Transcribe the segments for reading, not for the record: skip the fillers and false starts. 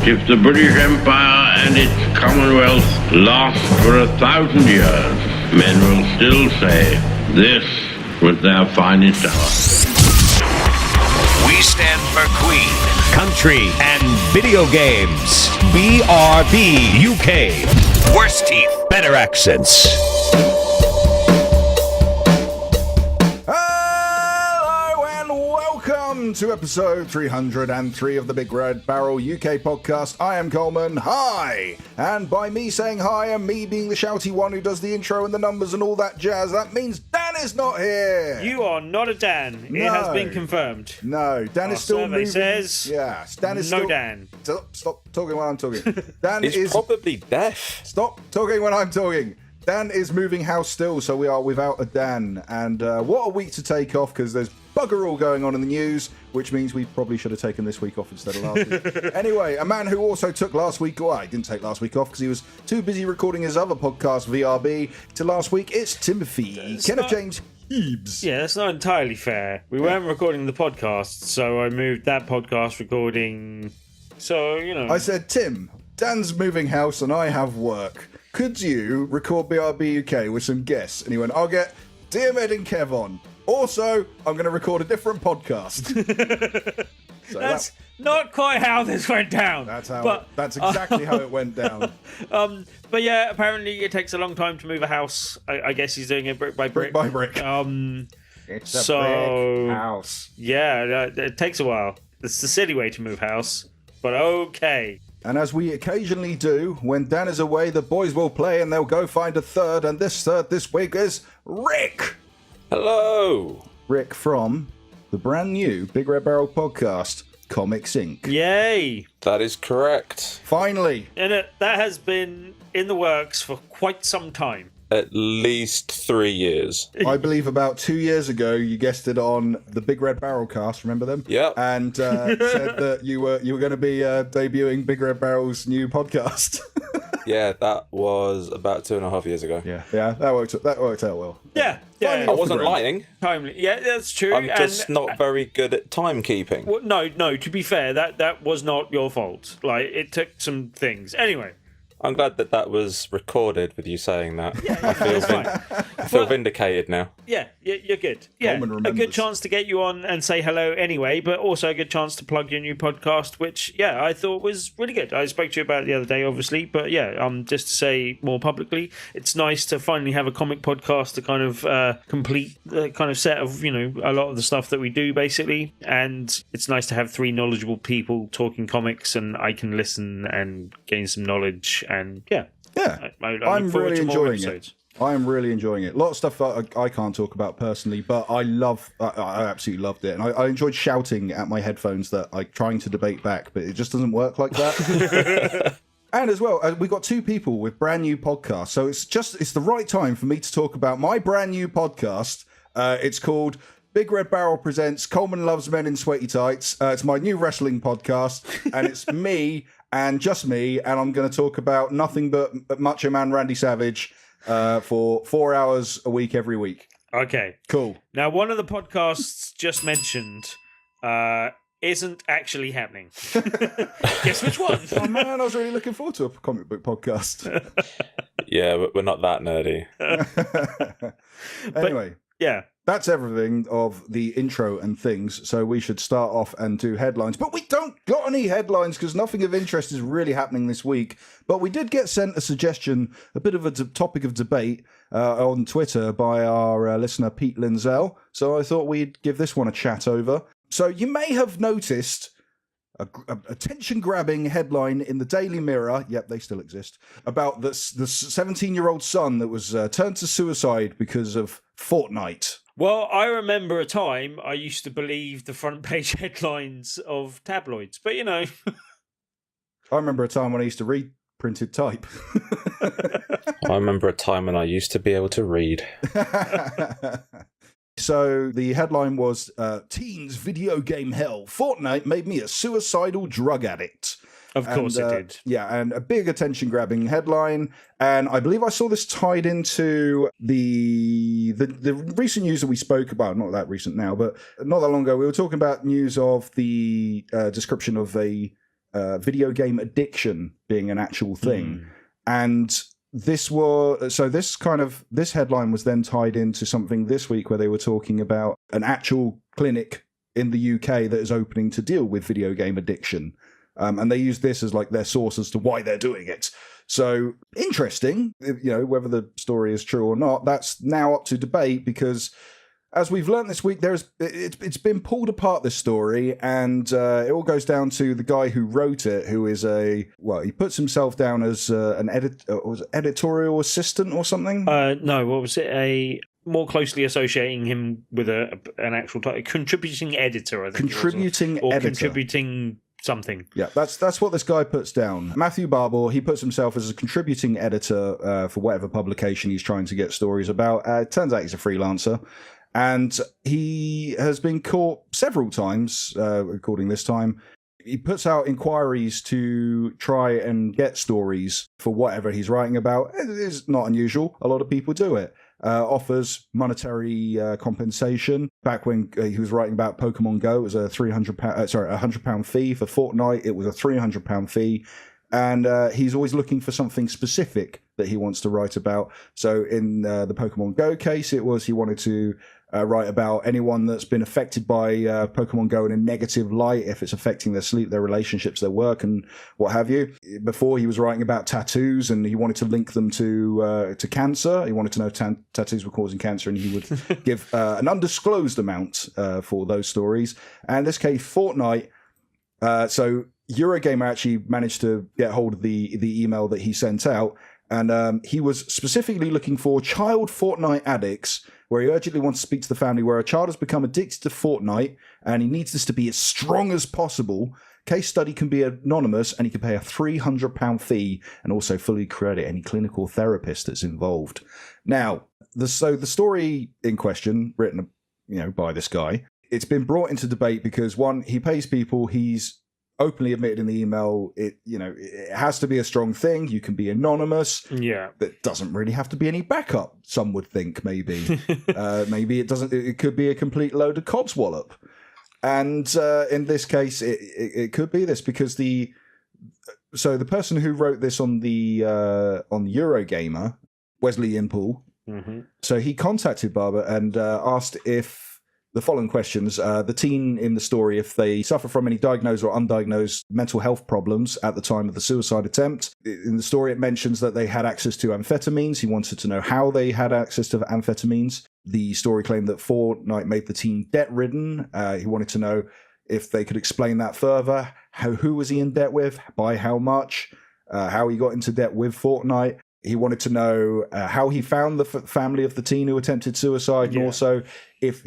If the British Empire and its Commonwealth last for 1,000 years, men will still say this was their finest hour. We stand for Queen, Country, and Video Games. BRB UK. Worse teeth, Better accents. Welcome to episode 303 of the Big Red Barrel UK podcast. I am Coleman. Hi! And by me saying hi and me being the shouty one who does the intro and the numbers and all that jazz, that means Dan is not here! You are not a Dan. No. It has been confirmed. No, Dan is still survey moving. says yeah, Dan is no still... Dan. Stop talking while I'm talking. Dan He's is... probably deaf. Stop talking when I'm talking. Dan is moving house still, so we are without a Dan. And what a week to take off, because there's bugger all going on in the news, which means we probably should have taken this week off instead of last week. Anyway, a man who also took last week, well, he didn't take last week off because he was too busy recording his other podcast, VRB, to last week. It's Timothy, Kenneth James Heebs. Yeah, that's not entirely fair. We weren't recording the podcast, so I moved that podcast recording. So, you know. I said, Tim, Dan's moving house and I have work. Could you record BRB UK with some guests? And he went, I'll get Dear Med and Kev on. Also, I'm going to record a different podcast. So that's not quite how this went down. That's exactly how it went down. But yeah, apparently it takes a long time to move a house. I guess he's doing it brick by brick. Brick by brick. It's a brick house. Yeah, it takes a while. It's the silly way to move house, but okay. And as we occasionally do, when Dan is away, the boys will play and they'll go find a third. And this third this week is Rick. Hello. Rick from the brand new Big Red Barrel podcast, Comics Inc. Yay! That is correct. Finally. And that has been in the works for quite some time. At least 3 years. I believe about 2 years ago, you guessed it on the Big Red Barrel cast. Remember them? Yep. And said that you were going to be debuting Big Red Barrel's new podcast. Yeah, that was about 2.5 years ago. Yeah, that worked out well. Yeah. I wasn't lying. Timely. Yeah, that's true. I'm just not very good at timekeeping. Well, no. To be fair, that was not your fault. Like, it took some things. Anyway. I'm glad that was recorded with you saying that. Yeah, I feel vindicated now. Yeah, you're good. Yeah, a good chance to get you on and say hello anyway, but also a good chance to plug your new podcast, which, yeah, I thought was really good. I spoke to you about it the other day, obviously, but yeah, just to say more publicly, it's nice to finally have a comic podcast to kind of complete the kind of set of, you know, a lot of the stuff that we do, basically, and it's nice to have three knowledgeable people talking comics, and I can listen and gain some knowledge. And yeah, I'm really enjoying it. I'm really enjoying it. A lot of stuff that I can't talk about personally, but I absolutely loved it. And I enjoyed shouting at my headphones that I'm trying to debate back, but it just doesn't work like that. And as well, we've got two people with brand new podcasts. So it's the right time for me to talk about my brand new podcast. It's called Big Red Barrel Presents Coleman Loves Men in Sweaty Tights. It's my new wrestling podcast, and it's me and just me, and I'm going to talk about nothing but Macho Man Randy Savage for 4 hours a week every week. Okay. Cool. Now, one of the podcasts just mentioned isn't actually happening. Guess which one? Oh man, I was really looking forward to a comic book podcast. Yeah, we're not that nerdy. Anyway. Yeah. That's everything of the intro and things, so we should start off and do headlines. But we don't got any headlines because nothing of interest is really happening this week. But we did get sent a suggestion, a bit of a topic of debate on Twitter by our listener Pete Linzell. So I thought we'd give this one a chat over. So you may have noticed a attention-grabbing headline in the Daily Mirror, yep, they still exist, about the 17-year-old son that was turned to suicide because of Fortnite. Well, I remember a time I used to believe the front page headlines of tabloids, but you know. I remember a time when I used to read printed type. I remember a time when I used to be able to read. So the headline was, Teens Video Game Hell. Fortnite made me a suicidal drug addict. Of course it did. Yeah, and a big attention-grabbing headline. And I believe I saw this tied into the recent news that we spoke about. Not that recent now, but not that long ago. We were talking about news of the description of a video game addiction being an actual thing. And this headline was then tied into something this week where they were talking about an actual clinic in the UK that is opening to deal with video game addiction. And they use this as like their source as to why they're doing it. So interesting, whether the story is true or not, that's now up to debate, because as we've learned this week, it's been pulled apart, this story, and it all goes down to the guy who wrote it, who is he puts himself down as an editorial assistant or something? No, what was it? More closely associating him with an actual title, contributing editor, I think. Contributing editor. Contributing something. Yeah, that's what this guy puts down. Matthew Barbour, he puts himself as a contributing editor for whatever publication he's trying to get stories about. It turns out he's a freelancer. And he has been caught several times, according this time. He puts out inquiries to try and get stories for whatever he's writing about. It is not unusual. A lot of people do it. Offers monetary compensation. Back when he was writing about Pokemon Go, it was a £100 fee. For Fortnite, it was a £300 fee. And he's always looking for something specific that he wants to write about. So in the Pokemon Go case, he wanted to write about anyone that's been affected by Pokemon Go in a negative light, if it's affecting their sleep, their relationships, their work, and what have you. Before, he was writing about tattoos, and he wanted to link them to cancer. He wanted to know if tattoos were causing cancer, and he would give an undisclosed amount for those stories. And in this case, Fortnite. So Eurogamer actually managed to get hold of the email that he sent out, and he was specifically looking for child Fortnite addicts, where he urgently wants to speak to the family where a child has become addicted to Fortnite, and he needs this to be as strong as possible. Case study can be anonymous, and he can pay a £300 fee and also fully credit any clinical therapist that's involved. Now, the story in question, written by this guy, it's been brought into debate because, one, he pays people, he's openly admitted in the email, it has to be a strong thing. You can be anonymous. Yeah. That doesn't really have to be any backup, some would think, maybe. Maybe it doesn't. It could be a complete load of codswallop. And in this case, it could be this, because the person who wrote this on Eurogamer, Wesley Impel, so he contacted Barbour and asked if the following questions. The teen in the story, if they suffer from any diagnosed or undiagnosed mental health problems at the time of the suicide attempt. In the story, it mentions that they had access to amphetamines. He wanted to know how they had access to amphetamines. The story claimed that Fortnite made the teen debt-ridden. He wanted to know if they could explain that further. Who was he in debt with? By how much? How he got into debt with Fortnite. He wanted to know how he found the family of the teen who attempted suicide, and also if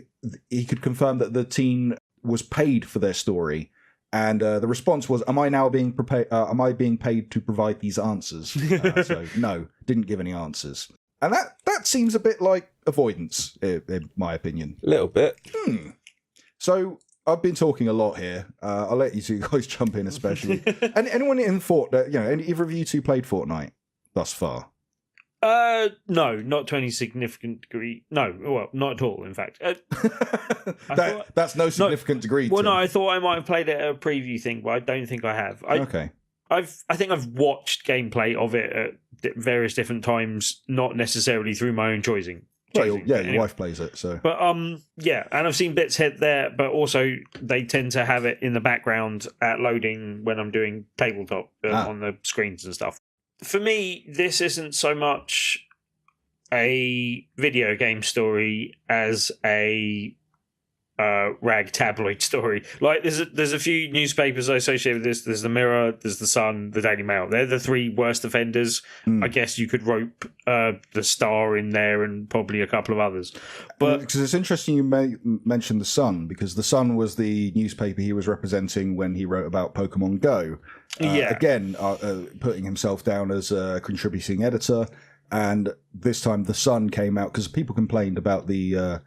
he could confirm that the teen was paid for their story. And the response was, "Am I now being paid to provide these answers?" So no, didn't give any answers. And that seems a bit like avoidance, in my opinion. A little bit. So I've been talking a lot here. I'll let you two guys jump in, especially. And anyone in Fortnite, either of you two played Fortnite thus far? No, not to any significant degree. No, well, not at all, in fact. That's no significant degree. Well, no, I thought I might have played it at a preview thing, but I don't think I have. Okay. I think I've watched gameplay of it at various different times, not necessarily through my own choosing. Well, your wife plays it, so. But and I've seen bits hit there, but also they tend to have it in the background at loading when I'm doing tabletop on the screens and stuff. For me, this isn't so much a video game story as a rag tabloid story. Like there's a few newspapers associated with this. There's the Mirror, there's the Sun, the Daily Mail. They're the three worst offenders. I guess you could rope the Star in there and probably a couple of others. But because it's interesting you mentioned the Sun, because the Sun was the newspaper he was representing when he wrote about Pokemon Go. Again, putting himself down as a contributing editor, and this time the Sun came out because people complained about the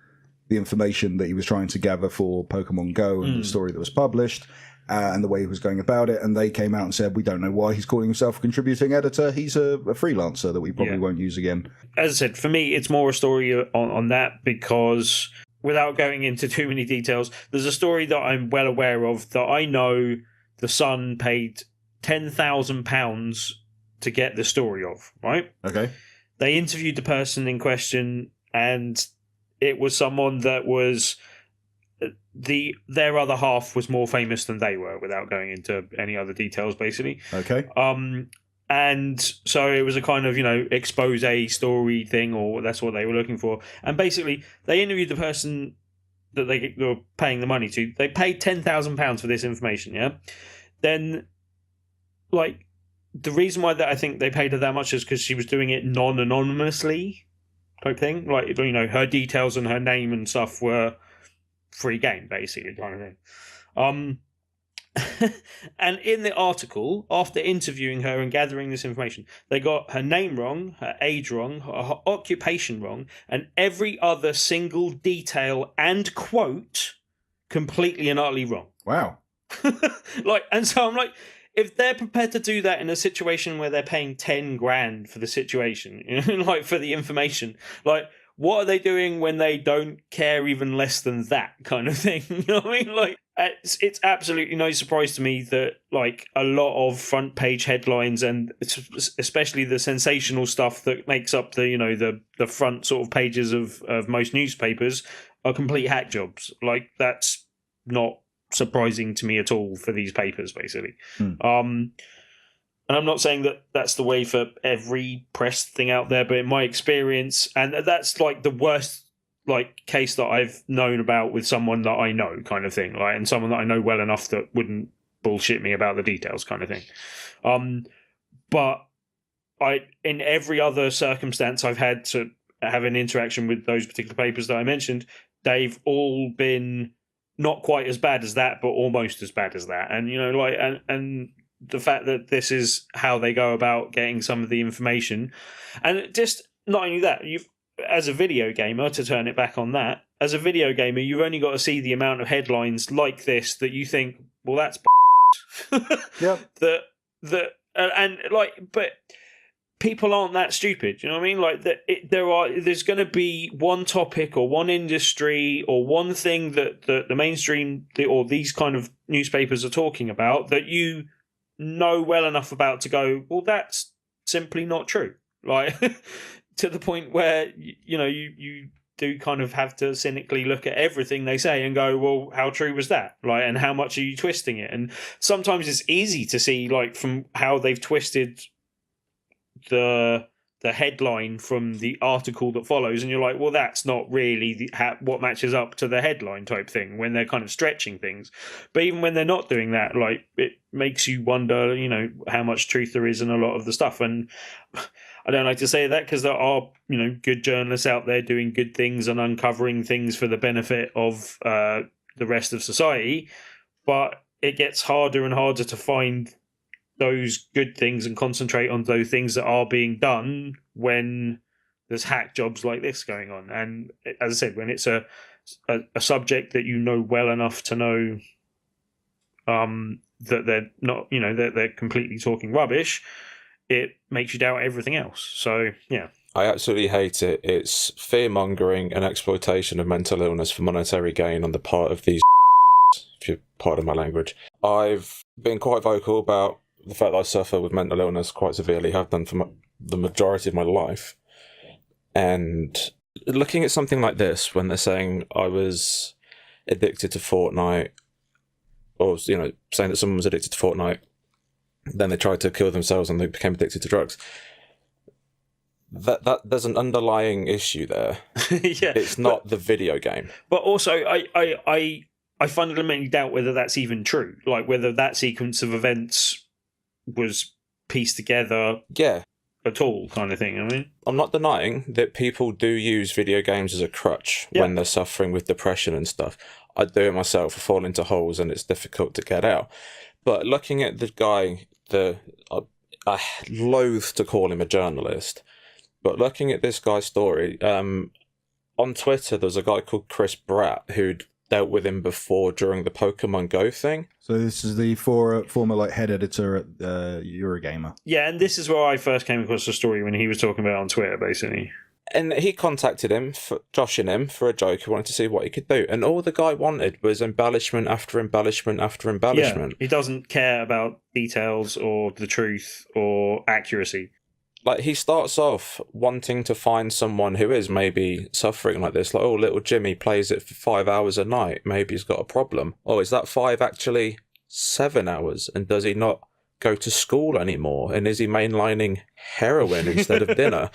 information that he was trying to gather for Pokemon Go and the story that was published and the way he was going about it. And they came out and said, we don't know why he's calling himself a contributing editor. He's a freelancer that we probably won't use again. As I said, for me, it's more a story on that, because without going into too many details, there's a story that I'm well aware of that I know the Sun paid £10,000 to get the story of, right? Okay. They interviewed the person in question, and it was someone that was their other half was more famous than they were, without going into any other details, basically. Okay. And so it was a kind of, expose story thing, or that's what they were looking for. And basically, they interviewed the person that they were paying the money to. They paid £10,000 for this information, yeah? Then, the reason why that I think they paid her that much is because she was doing it non-anonymously type thing. Her details and her name and stuff were free game, basically, kind of thing. And in the article, after interviewing her and gathering this information, they got her name wrong, her age wrong, her occupation wrong, and every other single detail and quote completely and utterly wrong. Wow. And so I'm like, if they're prepared to do that in a situation where they're paying 10 grand for the situation, for the information, what are they doing when they don't care even less than that kind of thing? You know what I mean? It's absolutely no surprise to me that a lot of front page headlines, and especially the sensational stuff that makes up the front sort of pages of most newspapers, are complete hack jobs. That's not surprising to me at all for these papers, basically. And I'm not saying that that's the way for every press thing out there, but in my experience, and that's the worst case that I've known about with someone that I know, kind of thing, and someone that I know well enough that wouldn't bullshit me about the details, kind of thing. But in every other circumstance I've had to have an interaction with those particular papers that I mentioned, they've all been not quite as bad as that, but almost as bad as that. And and the fact that this is how they go about getting some of the information, and just not only that, as a video gamer, to turn it back on that, as a video gamer, you've only got to see the amount of headlines like this that you think, well, that's yep. But people aren't that stupid. You know what I mean? There's going to be one topic or one industry or one thing that the mainstream or these kind of newspapers are talking about that you know well enough about to go, well, that's simply not true. To the point where you do kind of have to cynically look at everything they say and go, well, how true was that? And how much are you twisting it? And sometimes it's easy to see from how they've twisted the headline from the article that follows, and you're like, well, that's not really what matches up to the headline type thing, when they're kind of stretching things. But even when they're not doing that, it makes you wonder, how much truth there is in a lot of the stuff. And I don't like to say that because there are, good journalists out there doing good things and uncovering things for the benefit of the rest of society, but it gets harder and harder to find those good things and concentrate on those things that are being done when there's hack jobs like this going on. And as I said, when it's a subject that you know well enough to know that they're not, that they're completely talking rubbish, it makes you doubt everything else. So, yeah. I absolutely hate it. It's fear-mongering and exploitation of mental illness for monetary gain on the part of these if you're part of my language. I've been quite vocal about the fact that I suffer with mental illness quite severely, have done for the majority of my life. And looking at something like this, when they're saying I was addicted to Fortnite, or saying that someone was addicted to Fortnite, then they tried to kill themselves and they became addicted to drugs. That there's an underlying issue there. Yeah, it's not the video game. But also, I fundamentally doubt whether that's even true. Whether that sequence of events was pieced together, at all, kind of thing. I mean, I'm not denying that people do use video games as a crutch when they're suffering with depression and stuff. I do it myself. I fall into holes and it's difficult to get out. But looking at the guy, I loathe to call him a journalist, but looking at this guy's story, on Twitter, there's a guy called Chris Bratt who'd dealt with him before during the Pokemon Go thing. So this is the former head editor at Eurogamer. Yeah, and this is where I first came across the story when he was talking about it on Twitter, basically. And he contacted him, joshing him for a joke. He wanted to see what he could do. And all the guy wanted was embellishment after embellishment after embellishment. Yeah, he doesn't care about details or the truth or accuracy. Like, he starts off wanting to find someone who is maybe suffering like this. Like, oh, little Jimmy plays it for 5 hours a night. Maybe he's got a problem. Oh, is that 5 actually 7 hours? And does he not go to school anymore? And is he mainlining heroin instead of dinner?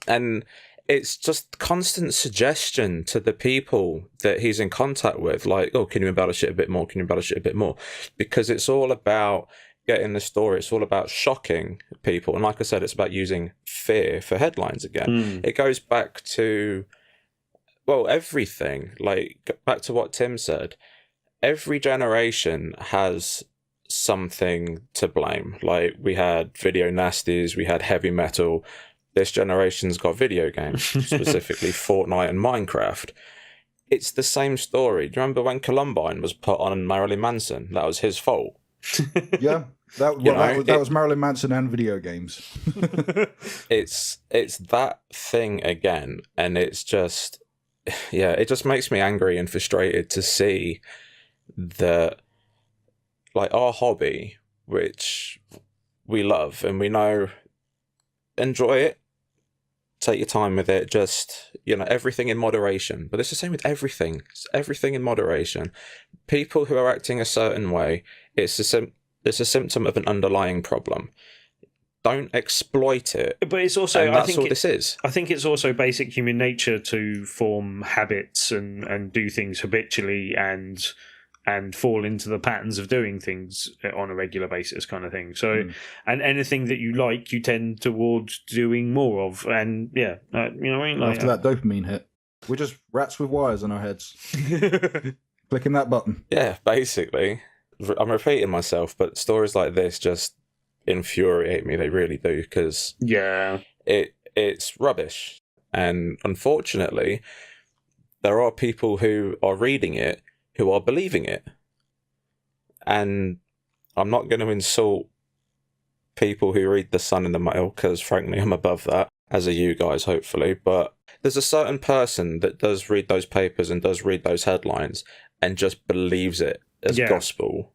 And it's just constant suggestion to the people that he's in contact with. Like, oh, can you embellish it a bit more? Can you embellish it a bit more? Because it's all about getting the story. It's all about shocking people. And like I said, it's about using fear for headlines again. It goes back to, well, everything. Like, back to what Tim said. Every generation has something to blame. Like, we had video nasties, we had heavy metal. This generation's got video games, specifically Fortnite and Minecraft. It's the same story. Do you remember when Columbine was put on Marilyn Manson? That was his fault. Yeah, that was Marilyn Manson and video games. It's that thing again, and it's just, yeah, it just makes me angry and frustrated to see that, like, our hobby, which we love and we know, enjoy it, take your time with it, just, you know, everything in moderation. But it's the same with everything. It's everything in moderation. People who are acting a certain way, it's a symptom of an underlying problem. Don't exploit it. But it's also, and that's all this is. I think it's also basic human nature to form habits and do things habitually and fall into the patterns of doing things on a regular basis, kind of thing. So, and anything that you like, you tend towards doing more of. And yeah, you know what I mean? Like, after that dopamine hit, we're just rats with wires on our heads. Clicking that button. Yeah, basically. I'm repeating myself, but stories like this just infuriate me. They really do, because yeah, it's rubbish. And unfortunately, there are people who are reading it who are believing it. And I'm not going to insult people who read The Sun and the Mail, because frankly I'm above that, as are you guys, hopefully. But there's a certain person that does read those papers and does read those headlines and just believes it as gospel.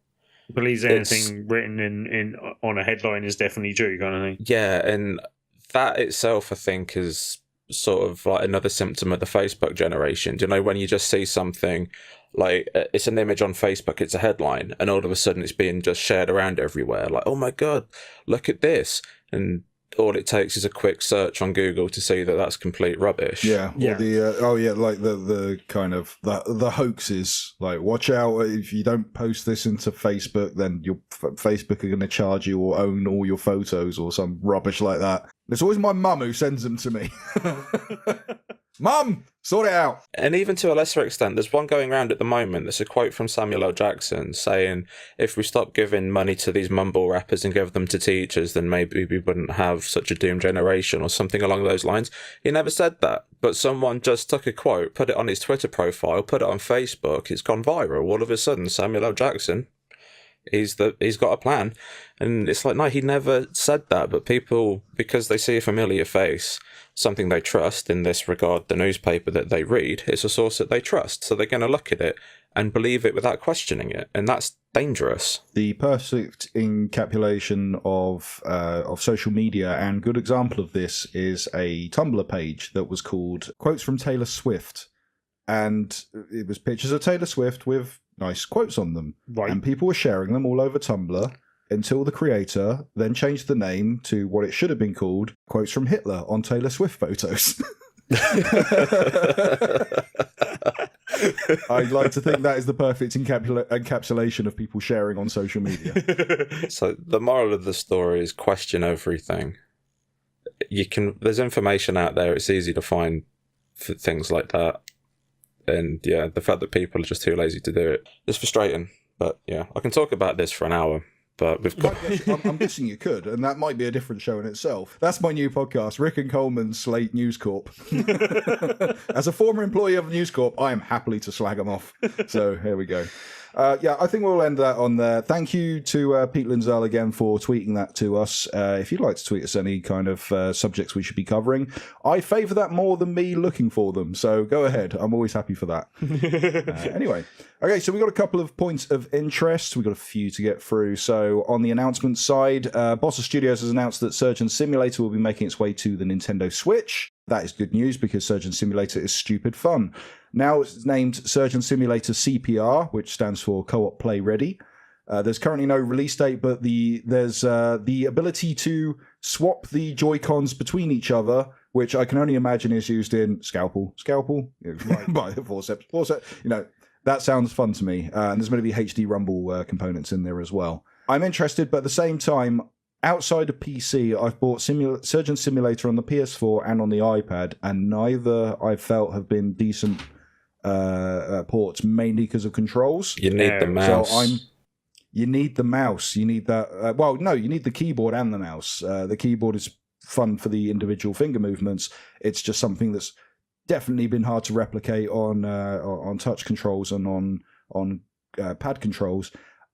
Believes anything written in on a headline is definitely true, kind of thing. Yeah, and that itself, I think, is sort of like another symptom of the Facebook generation. Do you know, when you just see something like, it's an image on Facebook, it's a headline, and all of a sudden it's being just shared around everywhere, like, oh my god, look at this, and all it takes is a quick search on Google to see that that's complete rubbish. Yeah, or the like the kind of the hoaxes, like, watch out, if you don't post this into Facebook, then your Facebook are going to charge you or own all your photos or some rubbish like that. It's always my mum who sends them to me. Mum, sort it out. And even to a lesser extent, there's one going around at the moment that's a quote from Samuel L. Jackson saying, if we stop giving money to these mumble rappers and give them to teachers, then maybe we wouldn't have such a doomed generation, or something along those lines. He never said that, but someone just took a quote, put it on his Twitter profile, put it on Facebook, it's gone viral. All of a sudden, Samuel L. Jackson, he's got a plan. And it's like, no, he never said that, but people, because they see a familiar face, something they trust, in this regard the newspaper that they read, it's a source that they trust, so they're going to look at it and believe it without questioning it, and that's dangerous. The perfect encapsulation of social media, and good example of this, is a Tumblr page that was called Quotes from Taylor Swift, and it was pictures of Taylor Swift with nice quotes on them, right, and people were sharing them all over Tumblr, until the creator then changed the name to what it should have been called, Quotes from Hitler on Taylor Swift photos. I'd like to think that is the perfect encapsulation of people sharing on social media. So the moral of the story is question everything. There's information out there, it's easy to find for things like that. And yeah, the fact that people are just too lazy to do it is frustrating. But yeah, I can talk about this for an hour. But we've got... I'm guessing you could, and that might be a different show in itself. That's my new podcast, Rick and Coleman Slate News Corp. As a former employee of News Corp, I am happily to slag them off. So here we go. Yeah, I think we'll end that on there. Thank you to Pete Linzell again for tweeting that to us. If you'd like to tweet us any kind of subjects we should be covering, I favour that more than me looking for them. So go ahead. I'm always happy for that. Anyway, okay, so we've got a couple of points of interest. We've got a few to get through. So on the announcement side, Bossa Studios has announced that Surgeon Simulator will be making its way to the Nintendo Switch. That is good news because Surgeon Simulator is stupid fun. Now it's named Surgeon Simulator CPR, which stands for Co-op Play Ready. There's currently no release date, but there's the ability to swap the Joy-Cons between each other, which I can only imagine is used in Scalpel, by forceps. You know, that sounds fun to me. And there's going to be HD Rumble components in there as well. I'm interested, but at the same time, outside of PC, I've bought Surgeon Simulator on the PS4 and on the iPad, and neither I felt have been decent ports, mainly because of controls. You need the mouse. So you need the mouse. You need that. You need the keyboard and the mouse. The keyboard is fun for the individual finger movements. It's just something that's definitely been hard to replicate on touch controls and on pad controls.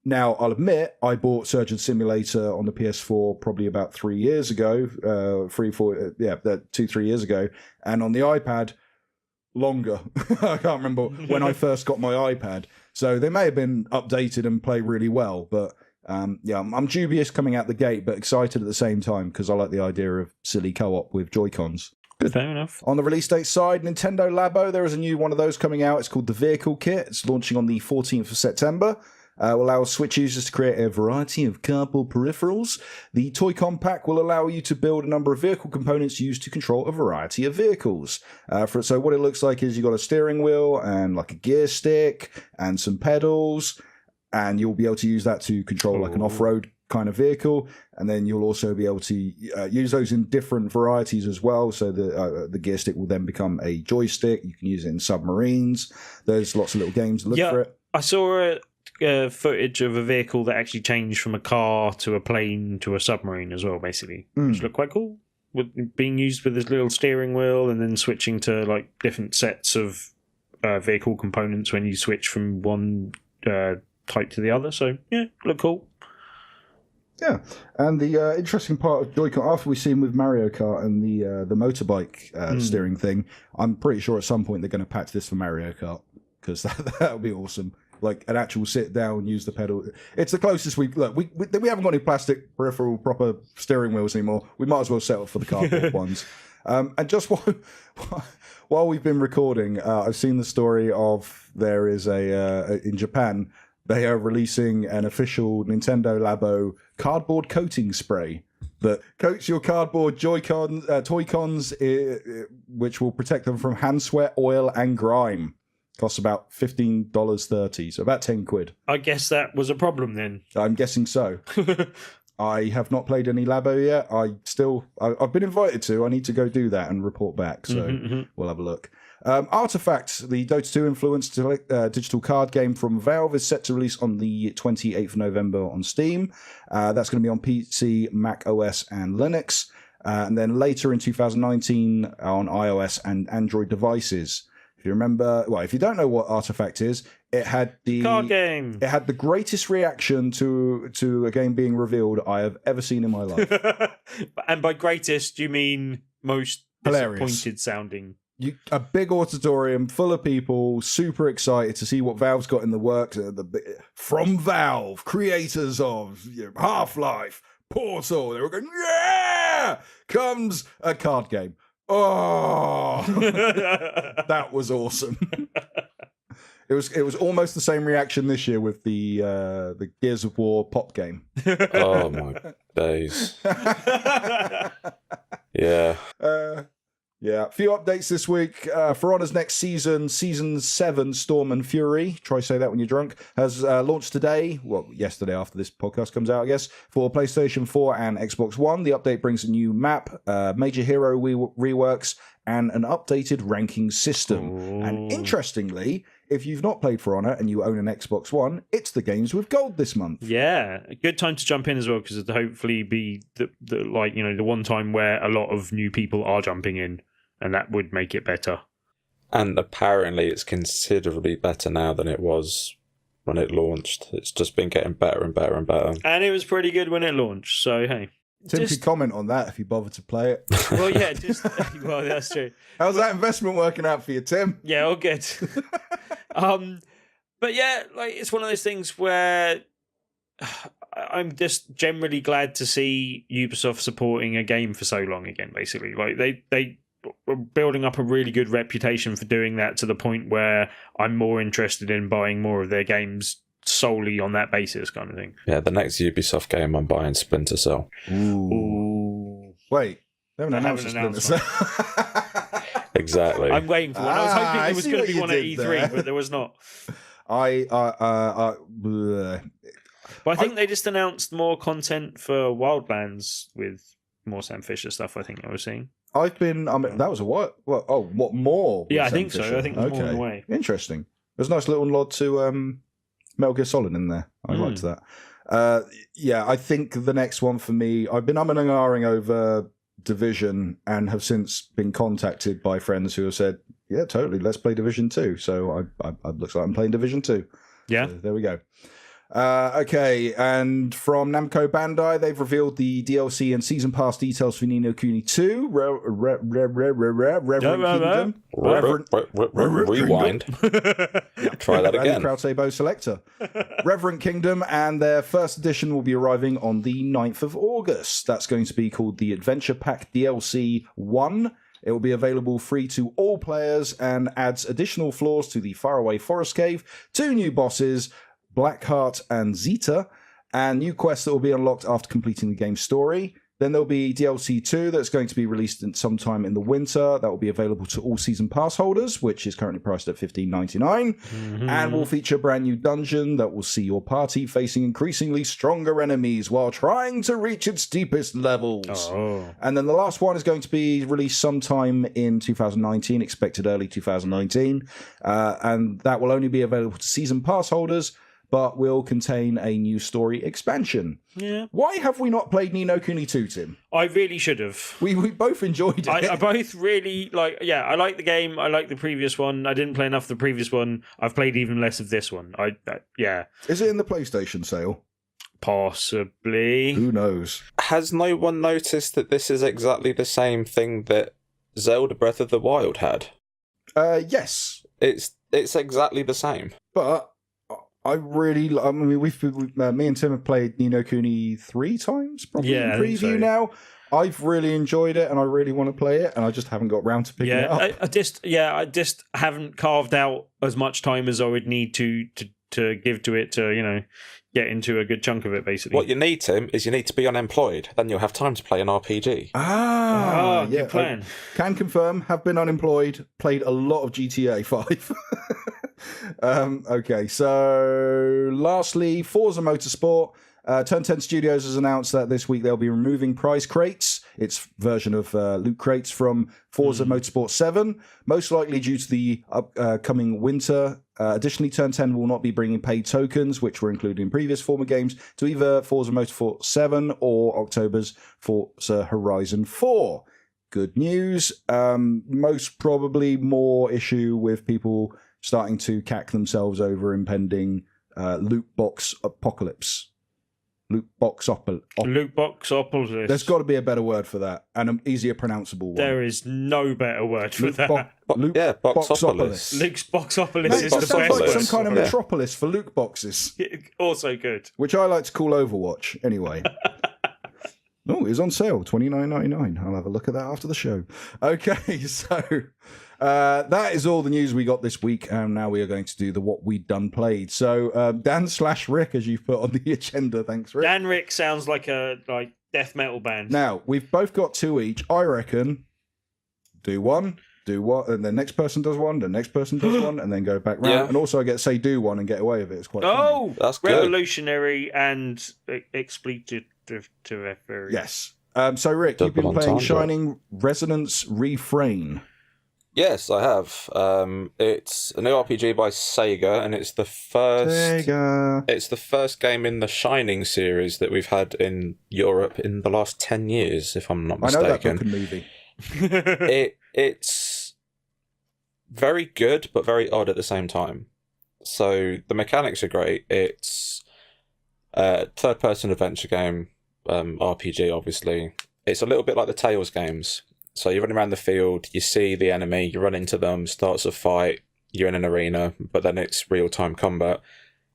Now, I'll admit, I bought Surgeon Simulator on the PS4 probably about 3 years ago, 2-3 years ago, and on the iPad, longer. I can't remember when I first got my iPad. So they may have been updated and play really well, but I'm dubious coming out the gate, but excited at the same time because I like the idea of silly co-op with Joy-Cons. Good. Fair enough. On the release date side, Nintendo Labo, there is a new one of those coming out. It's called the Vehicle Kit. It's launching on the 14th of September. Will allow Switch users to create a variety of cardboard peripherals. The Toy-Con pack will allow you to build a number of vehicle components used to control a variety of vehicles. So what it looks like is you've got a steering wheel and like a gear stick and some pedals, and you'll be able to use that to control like an off-road kind of vehicle, and then you'll also be able to use those in different varieties as well. So the gear stick will then become a joystick. You can use it in submarines. There's lots of little games to look for it. I saw footage of a vehicle that actually changed from a car to a plane to a submarine as well, basically, which looked quite cool. With being used with this little steering wheel and then switching to like different sets of vehicle components when you switch from one type to the other. So yeah, look cool. Yeah, and the interesting part of Joy-Con, after we've seen with Mario Kart and the motorbike steering thing, I'm pretty sure at some point they're going to patch this for Mario Kart, because that would be awesome. Like an actual sit down, use the pedal. It's the closest we haven't got any plastic peripheral proper steering wheels anymore. We might as well settle for the cardboard ones. And just while we've been recording, I've seen the story of there is in Japan, they are releasing an official Nintendo Labo cardboard coating spray that coats your cardboard Joy-Cons, Toy-Cons, which will protect them from hand sweat, oil, and grime. Costs about $15.30, so about 10 quid. I guess that was a problem then. I'm guessing so. I have not played any Labo yet. I've been invited to. I need to go do that and report back, so we'll have a look. Artifact, the Dota 2 influenced digital card game from Valve, is set to release on the 28th of November on Steam. That's going to be on PC, Mac OS, and Linux. And then later in 2019 on iOS and Android devices. If you remember, if you don't know what Artifact is, it had the card game. It had the greatest reaction to a game being revealed I have ever seen in my life. And by greatest, you mean most hilarious, disappointed sounding. A big auditorium full of people, super excited to see what Valve's got in the works. From Valve, creators of Half-Life, Portal, they were going, yeah! Comes a card game. Oh, that was awesome. It was almost the same reaction this year with the Gears of War pop game. Oh my days. Yeah. Yeah, a few updates this week. For Honor's next season, Season 7, Storm and Fury, try say that when you're drunk, has launched today, yesterday after this podcast comes out, I guess, for PlayStation 4 and Xbox One. The update brings a new map, major hero reworks, and an updated ranking system. Ooh. And interestingly, if you've not played For Honor and you own an Xbox One, it's the games with gold this month. Yeah, a good time to jump in as well, because it'll hopefully be the one time where a lot of new people are jumping in, and that would make it better. And apparently it's considerably better now than it was when it launched. It's just been getting better and better and better. And it was pretty good when it launched, so hey. Tim could comment on that if you bother to play it. Well, yeah, well, that's true. How's that investment working out for you, Tim? Yeah, all good. But yeah, like it's one of those things where I'm just generally glad to see Ubisoft supporting a game for so long again, basically. Like they were building up a really good reputation for doing that to the point where I'm more interested in buying more of their games solely on that basis, kind of thing. Yeah, the next Ubisoft game I'm buying Splinter Cell. Ooh. Wait, they haven't announced Splinter Cell. Exactly. I'm waiting for one. I was hoping there was going to be one at E3, there. But there was not. But I think they just announced more content for Wildlands with more Sam Fisher stuff, I think I was seeing. That was a what? What more? Yeah, I think so. I think there's more on the way. Interesting. There's a nice little nod to Metal Gear Solid in there. I liked that. I think the next one for me, I've been umming and ahhing over Division and have since been contacted by friends who have said, yeah, totally, let's play Division 2. So I looks like I'm playing Division 2. Yeah. So there we go. Okay, and from Namco Bandai, they've revealed the DLC and season pass details for Ni no Kuni 2, Reverend Kingdom. Rewind. Try that again. Crowd Sabo Selector. Reverend Kingdom, and their first edition will be arriving on the 9th of August. That's going to be called the Adventure Pack DLC 1. It will be available free to all players and adds additional floors to the faraway forest cave, 2 new bosses, Blackheart and Zeta, and new quests that will be unlocked after completing the game's story. Then there'll be DLC 2 that's going to be released sometime in the winter. That will be available to all season pass holders, which is currently priced at $15.99, and will feature a brand new dungeon that will see your party facing increasingly stronger enemies while trying to reach its deepest levels. And then the last one is going to be released sometime in 2019, expected early 2019, and that will only be available to season pass holders, but will contain a new story expansion. Yeah. Why have we not played Ni no Kuni 2, Tim? I really should have. We both enjoyed it. I both really I like the game. I like the previous one. I didn't play enough of the previous one. I've played even less of this one. Is it in the PlayStation sale? Possibly. Who knows? Has no one noticed that this is exactly the same thing that Zelda Breath of the Wild had? Yes. It's exactly the same. But me and Tim have played Ni no Kuni 3 times, probably in preview now. I've really enjoyed it, and I really want to play it, and I just haven't got round to picking it up. I just haven't carved out as much time as I would need to give to it to, get into a good chunk of it, basically. What you need, Tim, is you need to be unemployed. Then you'll have time to play an RPG. Good plan. Can confirm, have been unemployed, played a lot of GTA 5. Okay, so lastly, Forza Motorsport. Turn 10 Studios has announced that this week they'll be removing prize crates, its version of loot crates, from Forza Motorsport 7, most likely due to the upcoming winter. Additionally, Turn 10 will not be bringing paid tokens, which were included in previous former games, to either Forza Motorsport 7 or October's Forza Horizon 4. Good news. Most probably more issue with people starting to cack themselves over impending loot box apocalypse. Loot boxopolis. There's got to be a better word for that, and an easier pronounceable one. There is no better word for that. Boxopolis. Luke's Boxopolis is the best. Sounds like some kind of metropolis for Luke boxes. Also good. Which I like to call Overwatch, anyway. Oh, it was on sale, $29.99. I'll have a look at that after the show. Okay, so that is all the news we got this week, and now we are going to do the What We'd Done Played. So Dan/Rick, as you've put on the agenda. Thanks, Rick. Dan Rick sounds like a death metal band. Now, we've both got 2 each. I reckon do one, and the next person does one, the next person does one, and then go back round. Yeah. And also I get to say do one and get away with it. It's quite funny. That's good. Revolutionary and expletive. Yes. So, Rick, you've been playing Shining Resonance Refrain. Yes, I have. It's a new RPG by Saga, and it's the first game in the Shining series that we've had in Europe in the last 10 years, if I'm not mistaken. I know that book and movie. It's very good, but very odd at the same time. So the mechanics are great. It's a third-person adventure game, RPG, obviously. It's a little bit like the Tales games. So you're running around the field, you see the enemy, you run into them, starts a fight, you're in an arena, but then it's real-time combat.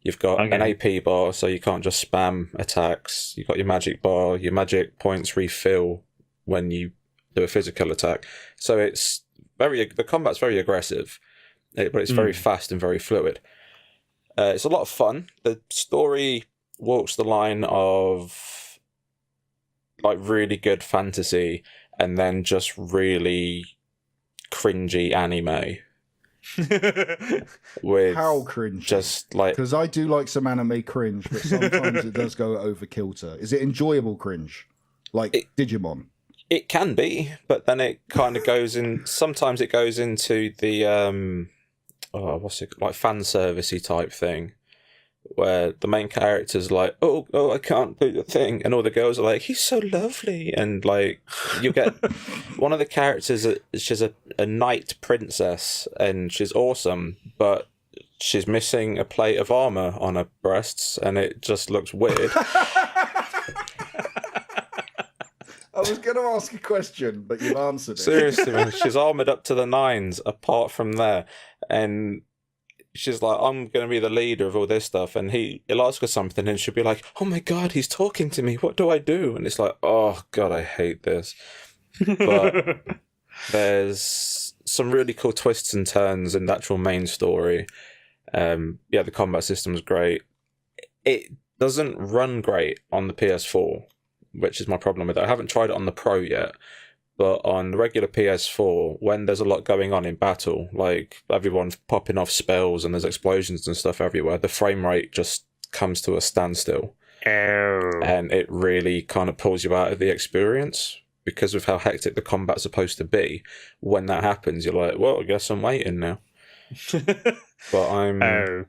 You've got an AP bar, so you can't just spam attacks. You've got your magic bar, your magic points refill when you do a physical attack. So the combat's very aggressive, but it's very fast and very fluid. It's a lot of fun. The story walks the line of like really good fantasy and then just really cringy anime. With how cringe? Just like, because I do like some anime cringe, but sometimes it does go over kilter. Is it enjoyable cringe, like Digimon? It can be, but then it kind of goes in. Sometimes it goes into the what's it like, fan servicey type thing, where the main character's like, oh, I can't do the thing, and all the girls are like, he's so lovely, and like you get one of the characters. She's a knight princess, and she's awesome, but she's missing a plate of armor on her breasts, and it just looks weird. I was going to ask a question, but you've answered it. Seriously, man, she's armored up to the nines apart from there. And she's like, I'm going to be the leader of all this stuff. And he'll ask her something and she'll be like, oh my God, he's talking to me. What do I do? And it's like, oh God, I hate this. But there's some really cool twists and turns in the actual main story. The combat system's great. It doesn't run great on the PS4, which is my problem with it. I haven't tried it on the Pro yet, but on the regular PS4, when there's a lot going on in battle, like everyone's popping off spells and there's explosions and stuff everywhere, the frame rate just comes to a standstill. And it really kind of pulls you out of the experience because of how hectic the combat's supposed to be. When that happens, you're like, well, I guess I'm waiting now. But I'm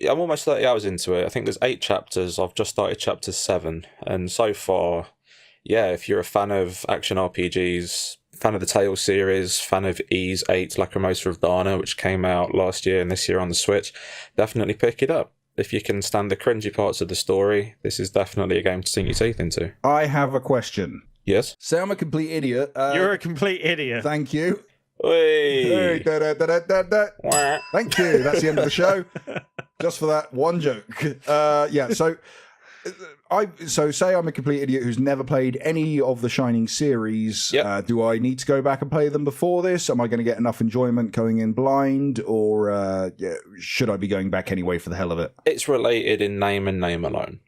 almost 30 hours into it. I think there's 8 chapters. I've just started chapter 7. And so far, if you're a fan of action RPGs, fan of the Tales series, fan of Ys 8 Lacrimosa of Dana, which came out last year and this year on the Switch, definitely pick it up. If you can stand the cringy parts of the story, this is definitely a game to sink your teeth into. I have a question. Yes? Say I'm a complete idiot. You're a complete idiot. Thank you. Hey. Thank you. That's the end of the show. Just for that one joke. So say I'm a complete idiot who's never played any of the Shining series. Yep. Do I need to go back and play them before this? Am I going to get enough enjoyment going in blind? Or should I be going back anyway for the hell of it? It's related in name and name alone.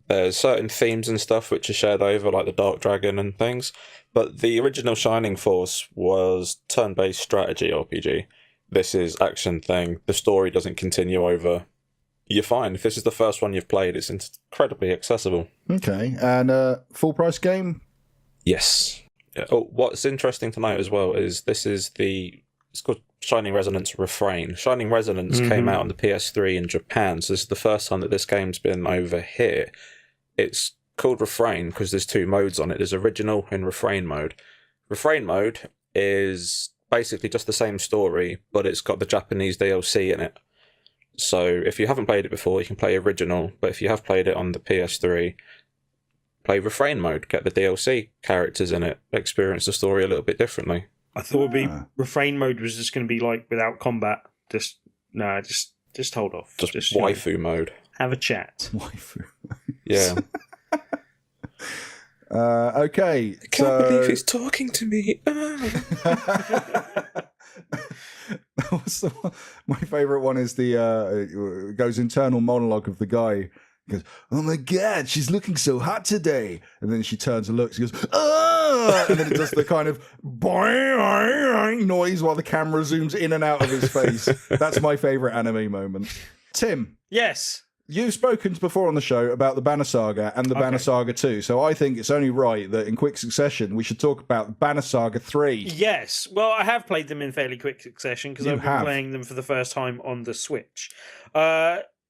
There's certain themes and stuff which are shared over, like the Dark Dragon and things. But the original Shining Force was turn-based strategy RPG. This is action thing. The story doesn't continue over. You're fine. If this is the first one you've played, it's incredibly accessible. Okay. And full price game? Yes. Yeah. Oh, what's interesting to note as well is it's called Shining Resonance Refrain. Shining Resonance came out on the PS3 in Japan, so this is the first time that this game's been over here. It's called Refrain because there's 2 modes on it. There's original and Refrain mode. Refrain mode is basically just the same story, but it's got the Japanese DLC in it. So if you haven't played it before, you can play original, but if you have played it on the PS3, play Refrain mode, get the DLC characters in it, experience the story a little bit differently. I thought Refrain mode was just going to be like without combat. Just hold off. Just waifu mode. Have a chat. Waifu. Yeah. Okay. I can't believe he's talking to me. My favourite one is the goes internal monologue of the guy. He goes, oh my God, she's looking so hot today. And then she turns and looks. He goes, ah! And then it does the kind of boing noise while the camera zooms in and out of his face. That's my favourite anime moment. Tim. Yes. You've spoken before on the show about the Banner Saga and the Banner Saga 2, so I think it's only right that in quick succession we should talk about Banner Saga 3. Yes, well, I have played them in fairly quick succession because I've been playing them for the first time on the Switch.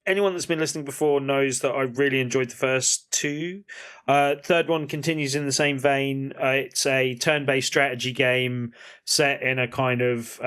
Anyone that's been listening before knows that I really enjoyed the first 2. Third one continues in the same vein. It's a turn-based strategy game set in a kind of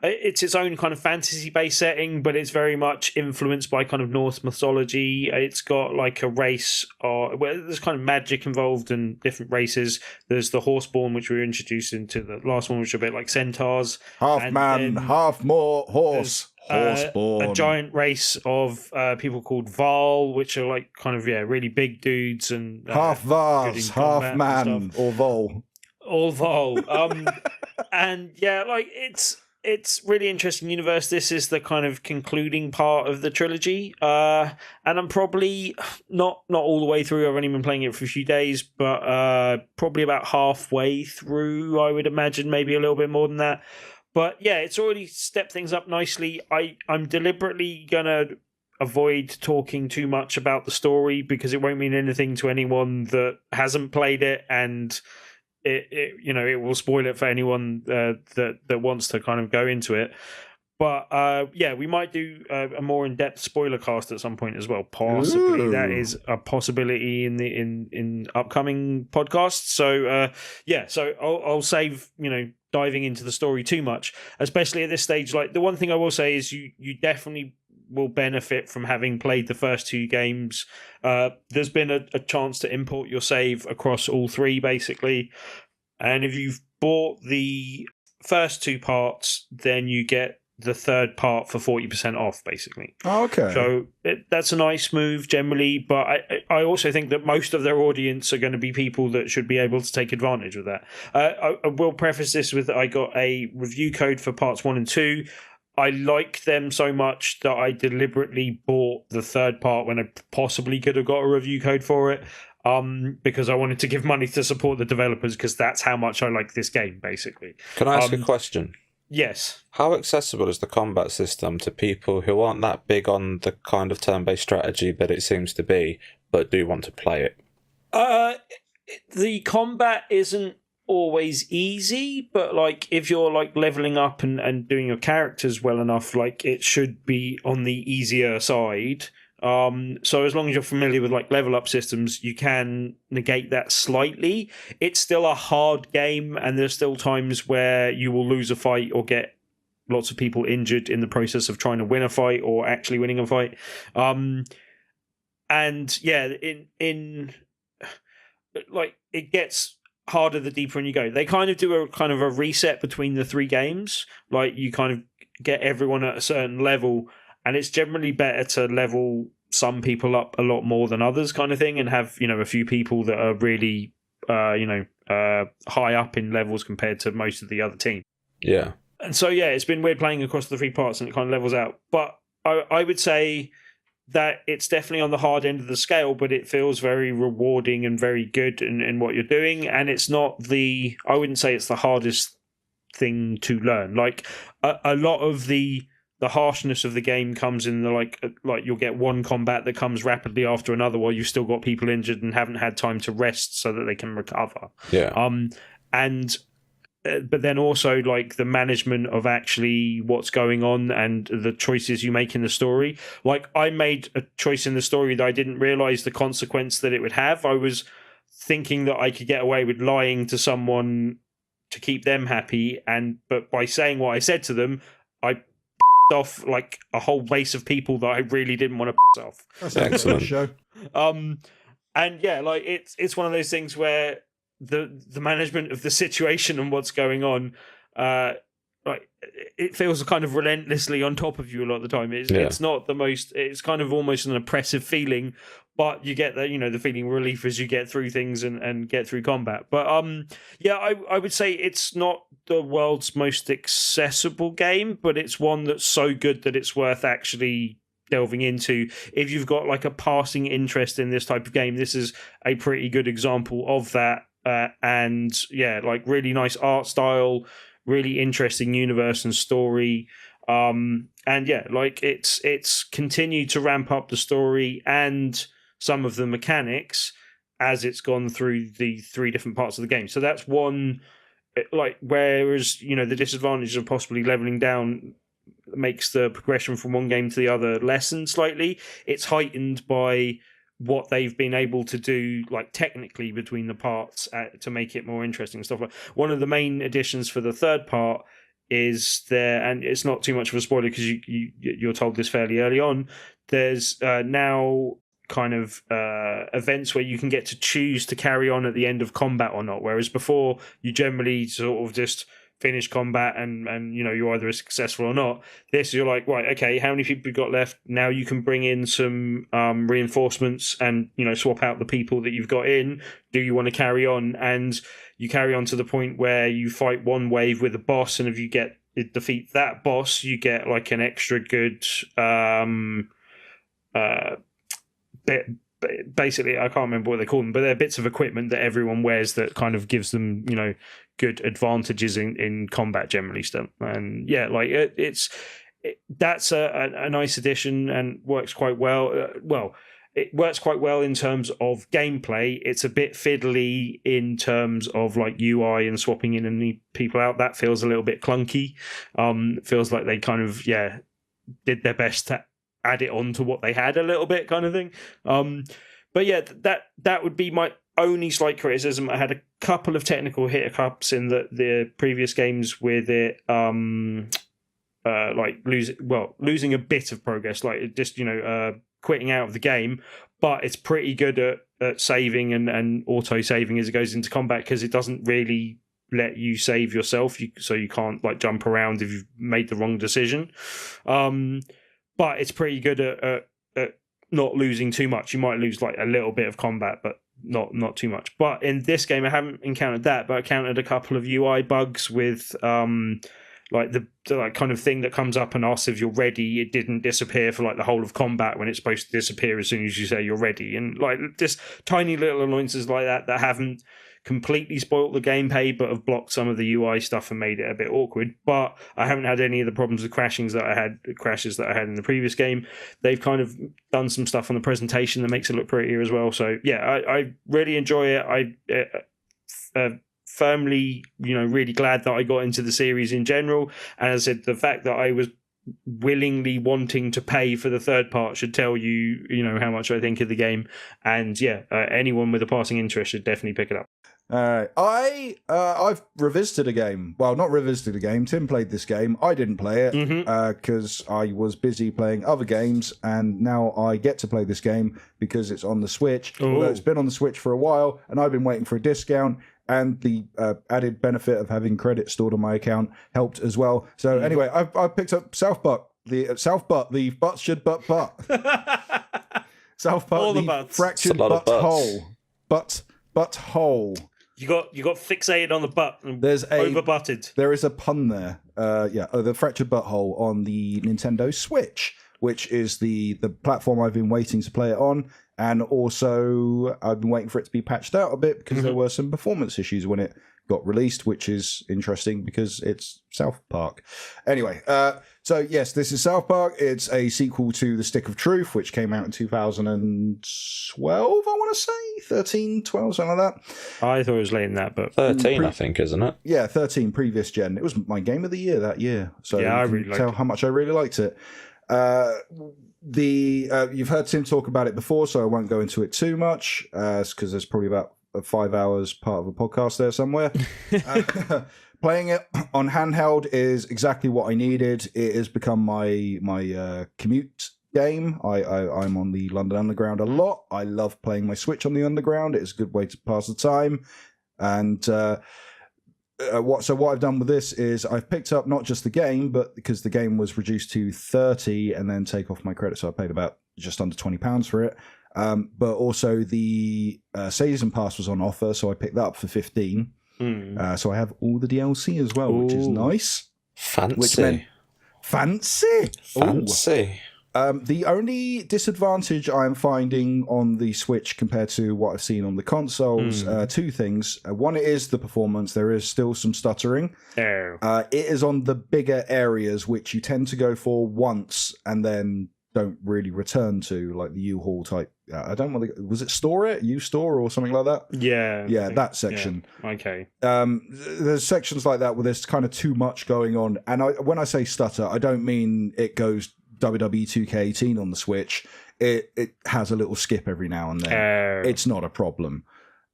it's its own kind of fantasy-based setting, but it's very much influenced by kind of Norse mythology. It's got like a race, or well, there's kind of magic involved in different races. There's the Horseborn, which we were introduced into the last one, which are a bit like centaurs. Half man, half more horse. Horseborn. A giant race of people called Val, which are like kind of really big dudes and half vase, half man, or Vol. All Vol. And yeah, like it's really interesting universe. This is the kind of concluding part of the trilogy, and I'm probably not all the way through. I've only been playing it for a few days, but probably about halfway through, I would imagine, maybe a little bit more than that. But yeah, it's already stepped things up nicely. I'm deliberately gonna avoid talking too much about the story because it won't mean anything to anyone that hasn't played it, and it will spoil it for anyone that wants to kind of go into it. But yeah, we might do a more in-depth spoiler cast at some point as well. Possibly. Ooh. That is a possibility in upcoming podcasts. So yeah, so I'll save diving into the story too much, especially at this stage. Like the one thing I will say is you definitely will benefit from having played the first two games. There's been a chance to import your save across all three, basically. And if you've bought the first two parts, then you get the third part for 40% off, basically. Oh, okay. So that's a nice move generally, but I also think that most of their audience are going to be people that should be able to take advantage of that. I will preface this with I got a review code for parts 1 and 2. I like them so much that I deliberately bought the third part when I possibly could have got a review code for it, because I wanted to give money to support the developers, because that's how much I like this game, basically. Can I ask a question? Yes. How accessible is the combat system to people who aren't that big on the kind of turn-based strategy that it seems to be, but do want to play it? The combat isn't always easy, but like if you're like leveling up and doing your characters well enough, like it should be on the easier side. So as long as you're familiar with like level up systems, you can negate that slightly. It's still a hard game, and there's still times where you will lose a fight or get lots of people injured in the process of trying to win a fight or actually winning a fight. And yeah, in like it gets harder the deeper in you go. They kind of do a kind of a reset between the three games. Like you kind of get everyone at a certain level, and it's generally better to level some people up a lot more than others, kind of thing, and have a few people that are really high up in levels compared to most of the other team. Yeah. And so yeah, it's been weird playing across the three parts, and it kind of levels out. But I would say that it's definitely on the hard end of the scale, but it feels very rewarding and very good in what you're doing. And it's not I wouldn't say it's the hardest thing to learn. Like a lot of the harshness of the game comes in the like you'll get one combat that comes rapidly after another while you've still got people injured and haven't had time to rest so that they can recover. Yeah. But then also like the management of actually what's going on and the choices you make in the story. Like I made a choice in the story that I didn't realize the consequence that it would have. I was thinking that I could get away with lying to someone to keep them happy, but by saying what I said to them, I off like a whole base of people that I really didn't want to piss off. That's an excellent show. And yeah, like it's one of those things where the management of the situation and what's going on, like it feels kind of relentlessly on top of you a lot of the time. It's not the most. It's kind of almost an oppressive feeling, but you get the feeling relief as you get through things and get through combat. But yeah, I would say it's not the world's most accessible game, but it's one that's so good that it's worth actually delving into. If you've got like a passing interest in this type of game, this is a pretty good example of that. And yeah, like really nice art style, really interesting universe and story. And yeah, like it's continued to ramp up the story and some of the mechanics as it's gone through the three different parts of the game. So that's one, like, whereas, the disadvantage of possibly leveling down makes the progression from one game to the other lessen slightly. It's heightened by what they've been able to do, like technically between the parts to make it more interesting and stuff like. One of the main additions for the third part is there, and it's not too much of a spoiler because you're told this fairly early on. There's now kind of events where you can get to choose to carry on at the end of combat or not, whereas before you generally sort of just finish combat and you're either successful or not. This, you're like, right, okay, how many people you got left? Now you can bring in some reinforcements and swap out the people that you've got in. Do you want to carry on? And you carry on to the point where you fight one wave with a boss, and if you defeat that boss, you get like an extra good basically, I can't remember what they call them, but they're bits of equipment that everyone wears that kind of gives them, good advantages in combat generally stuff. And yeah, like that's a nice addition and works quite well. It works quite well in terms of gameplay. It's a bit fiddly in terms of like UI and swapping in and people out. That feels a little bit clunky. Feels like they kind of, did their best to add it on to what they had a little bit kind of thing. But yeah, that would be my only slight criticism. I had a couple of technical hiccups in the previous games with it, like losing a bit of progress, like just, quitting out of the game, but it's pretty good at saving and auto-saving as it goes into combat, because it doesn't really let you save yourself, so you can't like jump around if you've made the wrong decision. But it's pretty good at not losing too much. You might lose like a little bit of combat, but not too much. But in this game, I haven't encountered that, but I encountered a couple of UI bugs with like the like kind of thing that comes up and asks if you're ready. It didn't disappear for like the whole of combat when it's supposed to disappear as soon as you say you're ready. And like just tiny little annoyances like that haven't completely spoilt the gameplay, but have blocked some of the UI stuff and made it a bit awkward. But I haven't had any of the problems with crashes that I had in the previous game. They've kind of done some stuff on the presentation that makes it look prettier as well. So yeah, I really enjoy it. I firmly, really glad that I got into the series in general. And as I said, the fact that I was willingly wanting to pay for the third part should tell you, how much I think of the game. And yeah, anyone with a passing interest should definitely pick it up. I've revisited a game. Well, not revisited a game. Tim played this game. I didn't play it because I was busy playing other games, and now I get to play this game because it's on the Switch. Although it's been on the Switch for a while, and I've been waiting for a discount. And the added benefit of having credit stored on my account helped as well. So anyway, I've picked up South Butt, the butts should butt. South Butt, all the butts. Fractured butthole. Butthole. You got fixated on the butt and over-butted. There is a pun there. The fractured butthole on the Nintendo Switch, which is the platform I've been waiting to play it on. And also, I've been waiting for it to be patched out a bit because there were some performance issues when it got released, which is interesting because it's South Park. Anyway, so yes, this is South Park. It's a sequel to The Stick of Truth, which came out in 2012, I want to say. 13, 12, something like that. I thought it was late in that, but 13, I think, isn't it? Yeah, 13, previous gen. It was my game of the year that year. So yeah, I really tell how much I really liked it. You've heard Tim talk about it before, so I won't go into it too much because there's probably about 5 hours part of a podcast there somewhere. Playing it on handheld is exactly what I needed. It has become my commute game. I'm on the London Underground a lot. I love playing my Switch on the Underground. It's a good way to pass the time. And what I've done with this is I've picked up not just the game, but because the game was reduced to 30 and then take off my credit, so I paid about just under £20 for it. But also the season pass was on offer, so I picked that up for 15. So I have all the DLC as well, which is nice. Fancy. Fancy. The only disadvantage I'm finding on the Switch compared to what I've seen on the consoles, two things. One is the performance. There is still some stuttering. It is on the bigger areas, which you tend to go for once and then don't really return to, like the U-Haul type. I don't want to. Was it U-Store or something like that? Yeah, that section. Yeah. Okay. There's sections like that where there's kind of too much going on, and when I say stutter, I don't mean it goes WWE 2K18 on the Switch. It has a little skip every now and then. It's not a problem.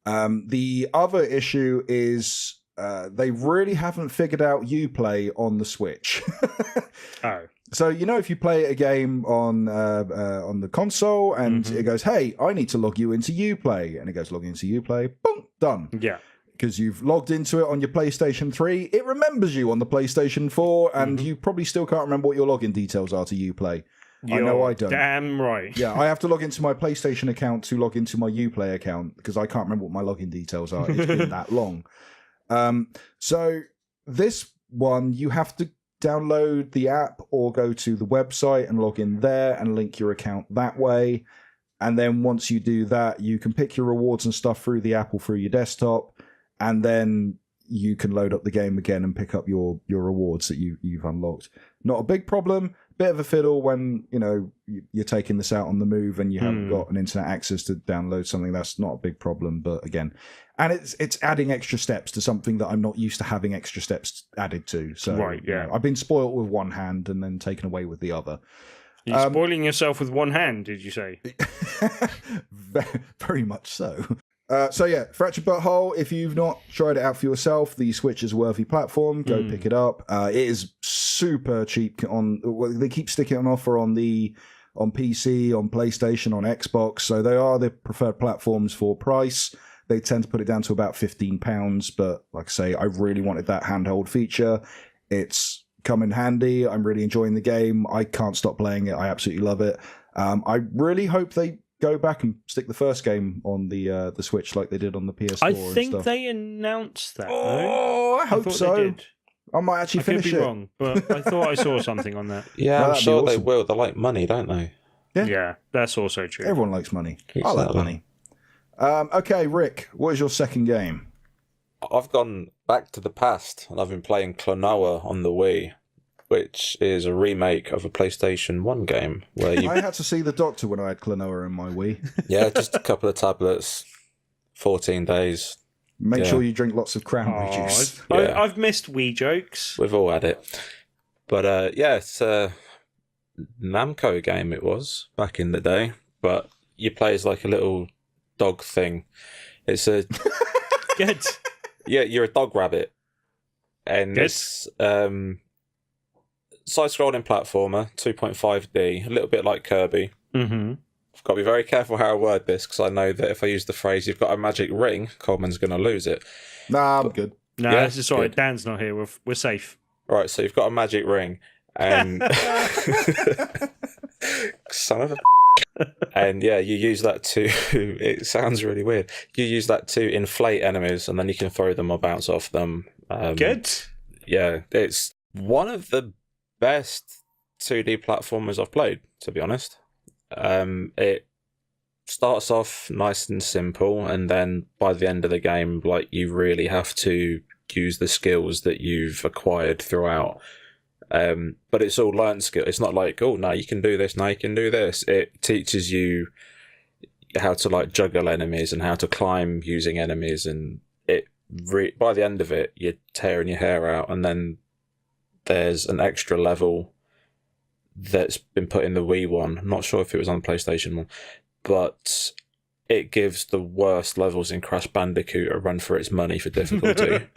The other issue is they really haven't figured out Uplay on the Switch. Oh. So, if you play a game on the console and it goes, hey, I need to log you into Uplay. And it goes, log into Uplay. Boom, done. Yeah. Because you've logged into it on your PlayStation 3. It remembers you on the PlayStation 4. And you probably still can't remember what your login details are to Uplay. I know I don't. Damn right. Yeah, I have to log into my PlayStation account to log into my Uplay account because I can't remember what my login details are. It's been that long. So this one, you have to download the app or go to the website and log in there and link your account that way. And then once you do that, you can pick your rewards and stuff through the app or through your desktop. And then you can load up the game again and pick up your rewards that you've unlocked. Not a big problem. Bit of a fiddle when, you're taking this out on the move and you haven't got an internet access to download something. That's not a big problem. But again, and it's adding extra steps to something that I'm not used to having extra steps added to. So right, yeah. I've been spoiled with one hand and then taken away with the other. You're spoiling yourself with one hand, did you say? Very much so. Fractured Butthole, if you've not tried it out for yourself, the Switch is a worthy platform. Go pick it up. It is super cheap they keep sticking it on offer on PC, on PlayStation, on Xbox. So they are the preferred platforms for price. They tend to put it down to about £15, but like I say, I really wanted that handheld feature. It's come in handy. I'm really enjoying the game. I can't stop playing it. I absolutely love it. I really hope they go back and stick the first game on the Switch like they did on the PS4. I think they announced that. Oh, I hope so. They did. I might actually finish it. I could be wrong, but I thought I saw something on that. Yeah, Well, I'm sure they awesome. will. They like money, don't they? Yeah, that's also true. Everyone likes money. Exactly. I like money. Okay, Rick, what is your second game? I've gone back to the past and I've been playing Klonoa on the Wii, which is a remake of a PlayStation 1 game where you... I had to see the doctor when I had Klonoa in my Wii. Yeah, just a couple of tablets, 14 days. Make sure you drink lots of cranberry juice. I've missed Wii jokes. We've all had it. But it's a Namco game it was back in the day, but you play as like a little dog thing. It's a... Good. Yeah, you're a dog rabbit. And Good. it's side-scrolling platformer, 2.5D, a little bit like Kirby. Mm-hmm. I've got to be very careful how I word this because I know that if I use the phrase "you've got a magic ring," Coleman's going to lose it. Nah, I'm good. No, Yeah, this is all right. good. Dan's not here. We're safe. Right, so you've got a magic ring, and son of a. And yeah, you use that to. It sounds really weird. You use that to inflate enemies, and then you can throw them or bounce off them. Good. Yeah, it's one of the best 2D platformers I've played, to be honest. It starts off nice and simple, and then by the end of the game, like, you really have to use the skills that you've acquired throughout. But it's all learned skill. It's not like, oh, now you can do this, now you can do this. It teaches you how to like juggle enemies and how to climb using enemies, and by the end of it, you're tearing your hair out. And then there's an extra level that's been put in the Wii one. I'm not sure if it was on PlayStation 1, but it gives the worst levels in Crash Bandicoot a run for its money for difficulty.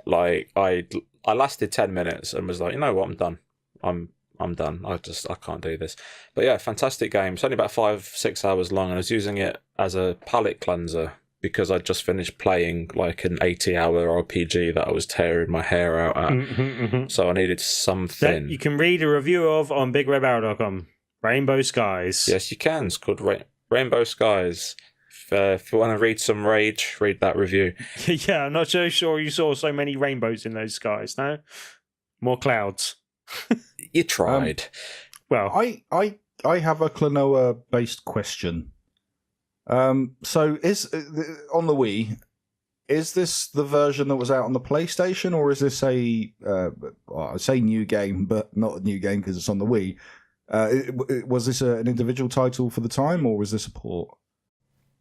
Like, I lasted 10 minutes and was like, you know what, I'm done. I'm done. I can't do this. But yeah, fantastic game. It's only about 5-6 hours long, and I was using it as a palate cleanser because I'd just finished playing like an 80-hour RPG that I was tearing my hair out at. So I needed something. That you can read a review of on BigRedBarrel.com. Rainbow Skies. Yes, you can. It's called Rainbow Skies. If you want to read some rage, read that review. Yeah, I'm not so sure you saw so many rainbows in those skies, no? More clouds. You tried. Well, I have a Klonoa-based question. So is on the Wii, is this the version that was out on the PlayStation, or is this I say new game, but not a new game because it's on the Wii? Was this an individual title for the time, or was this a port?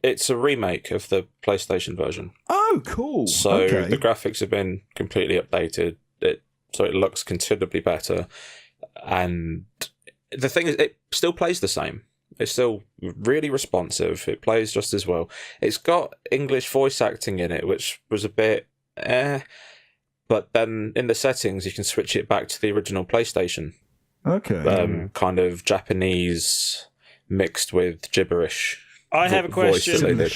It's a remake of the PlayStation version. Oh, cool. So the graphics have been completely updated. So it looks considerably better. And the thing is, it still plays the same. It's still really responsive. It plays just as well. It's got English voice acting in it, which was a bit But then in the settings, you can switch it back to the original PlayStation. Okay. Kind of Japanese mixed with gibberish. I have a question.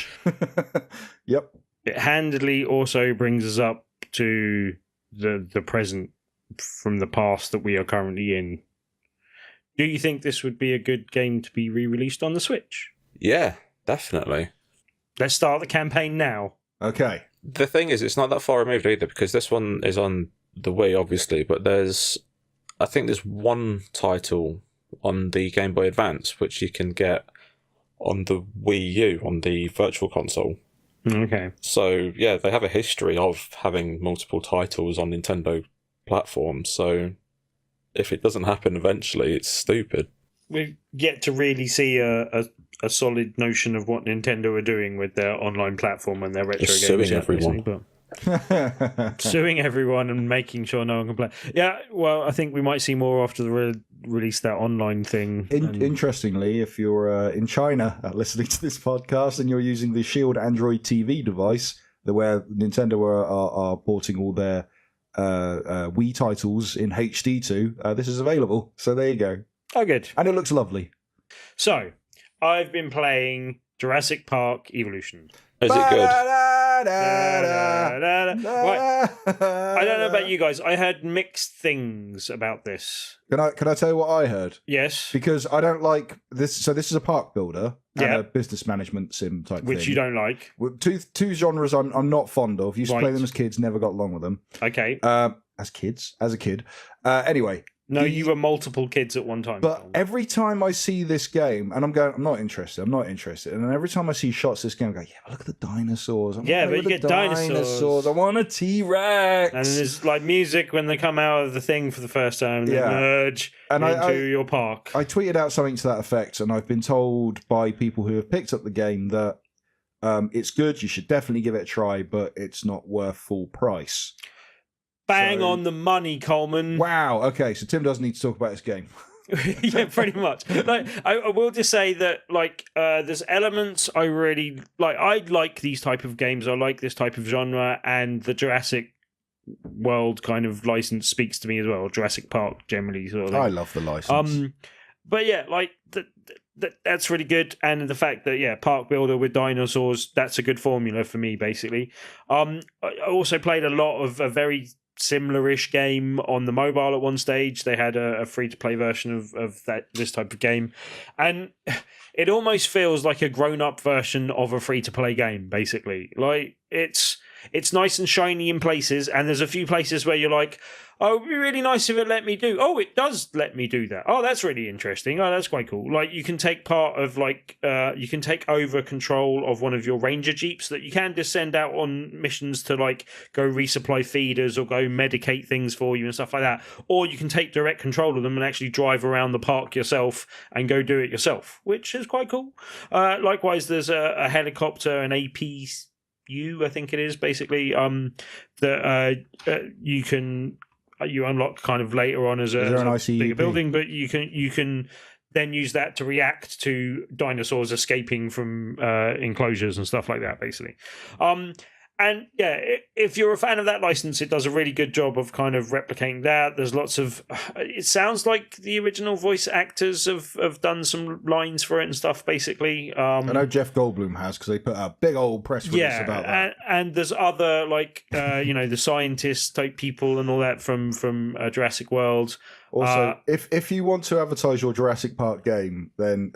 Yep. It handily also brings us up to the present from the past that we are currently in. Do you think this would be a good game to be re-released on the Switch? Yeah, definitely. Let's start the campaign now. Okay. The thing is, it's not that far removed either, because this one is on the Wii, obviously, but I think there's one title on the Game Boy Advance which you can get on the Wii U, on the Virtual Console. Okay. So, yeah, they have a history of having multiple titles on Nintendo platforms, so if it doesn't happen eventually, it's stupid. We've yet to really see a solid notion of what Nintendo are doing with their online platform and their retro games. Suing everyone. Suing everyone and making sure no one can play. Yeah, well, I think we might see more after the release that online thing. Interestingly, if you're in China listening to this podcast and you're using the Shield Android TV device, where Nintendo are porting all their Wii titles in HD to, this is available. So there you go. Oh, good. And it looks lovely. So, I've been playing Jurassic Park Evolution. Is it good? Right. I don't know about you guys. I heard mixed things about this. Can I tell you what I heard? Yes. Because I don't like this. So this is a park builder and a business management sim type thing. Which you don't like. Two genres I'm not fond of. Used to play them as kids, never got along with them. Okay. As a kid. Anyway. No, you were multiple kids at one time. But every time I see this game, and I'm not interested. And then every time I see shots of this game, I go, yeah, but look at the dinosaurs. But you get dinosaurs. I want a T-Rex. And there's like music when they come out of the thing for the first time. They merge into your park. I tweeted out something to that effect, and I've been told by people who have picked up the game that it's good. You should definitely give it a try, but it's not worth full price. Bang on the money, Coleman. Wow. Okay, so Tim doesn't need to talk about this game. Yeah, pretty much. Like, I will just say that, like, there's elements I really like. I like these type of games. I like this type of genre, and the Jurassic World kind of license speaks to me as well. Jurassic Park, generally, sort of thing. I love the license. But yeah, like that's really good, and the fact that park builder with dinosaurs, that's a good formula for me, basically. I also played a lot of a very similar-ish game on the mobile at one stage. They had a free-to-play version of this type of game, and it almost feels like a grown-up version of a free-to-play game, basically. Like, it's nice and shiny in places, and there's a few places where you're like, oh, it'd be really nice if it let me do. Oh, it does let me do that. Oh, that's really interesting. Oh, that's quite cool. Like, you can take part of, like, you can take over control of one of your ranger jeeps that you can just send out on missions to, like, go resupply feeders or go medicate things for you and stuff like that. Or you can take direct control of them and actually drive around the park yourself and go do it yourself, which is quite cool. Likewise, there's a helicopter, an APU, I think it is, basically, that you unlock kind of later on as a bigger building, but you can then use that to react to dinosaurs escaping from enclosures and stuff like that, basically. And yeah, if you're a fan of that license, it does a really good job of kind of replicating that. There's lots of... It sounds like the original voice actors have done some lines for it and stuff, basically. I know Jeff Goldblum has, because they put a big old press release about that. And there's other, like, the scientists type people and all that from Jurassic World. Also, if you want to advertise your Jurassic Park game, then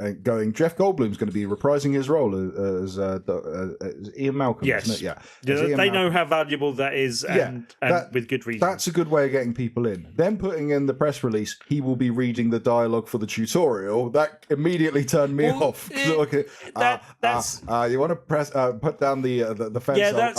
Jeff Goldblum's going to be reprising his role as Ian Malcolm, yes. isn't it? Yeah. They know how valuable that is, and with good reason. That's a good way of getting people in. Then putting in the press release, he will be reading the dialogue for the tutorial. That immediately turned me off. You want to put down the fence? Yeah,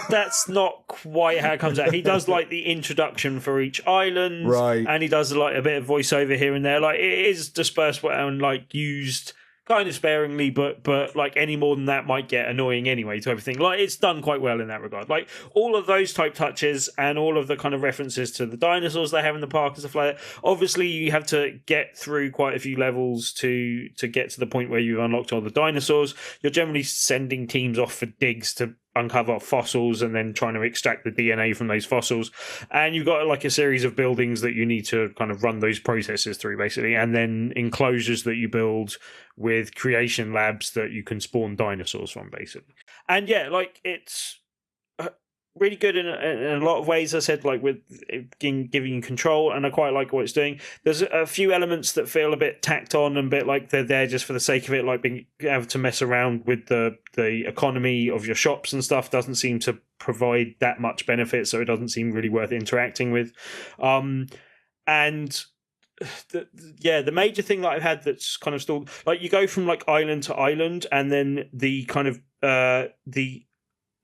that's not quite how it comes out. He does like the introduction for each island, right? And he does like a bit of voiceover here and there. Like, it is dispersed and like used kind of sparingly, but like any more than that might get annoying anyway, type of thing. Like, it's done quite well in that regard. Like, all of those type touches and all of the kind of references to the dinosaurs they have in the park and stuff like that. Obviously, you have to get through quite a few levels to get to the point where you've unlocked all the dinosaurs. You're generally sending teams off for digs to uncover fossils and then trying to extract the DNA from those fossils. And you've got like a series of buildings that you need to kind of run those processes through, basically, and then enclosures that you build with creation labs that you can spawn dinosaurs from, basically. And yeah, like it's really good in a lot of ways. I said, like, with giving you control, and I quite like what it's doing. There's a few elements that feel a bit tacked on and a bit like they're there just for the sake of it, like being able to mess around with the economy of your shops and stuff doesn't seem to provide that much benefit, so it doesn't seem really worth interacting with. And the major thing that I've had that's kind of stalled, like, you go from like island to island, and then the kind of the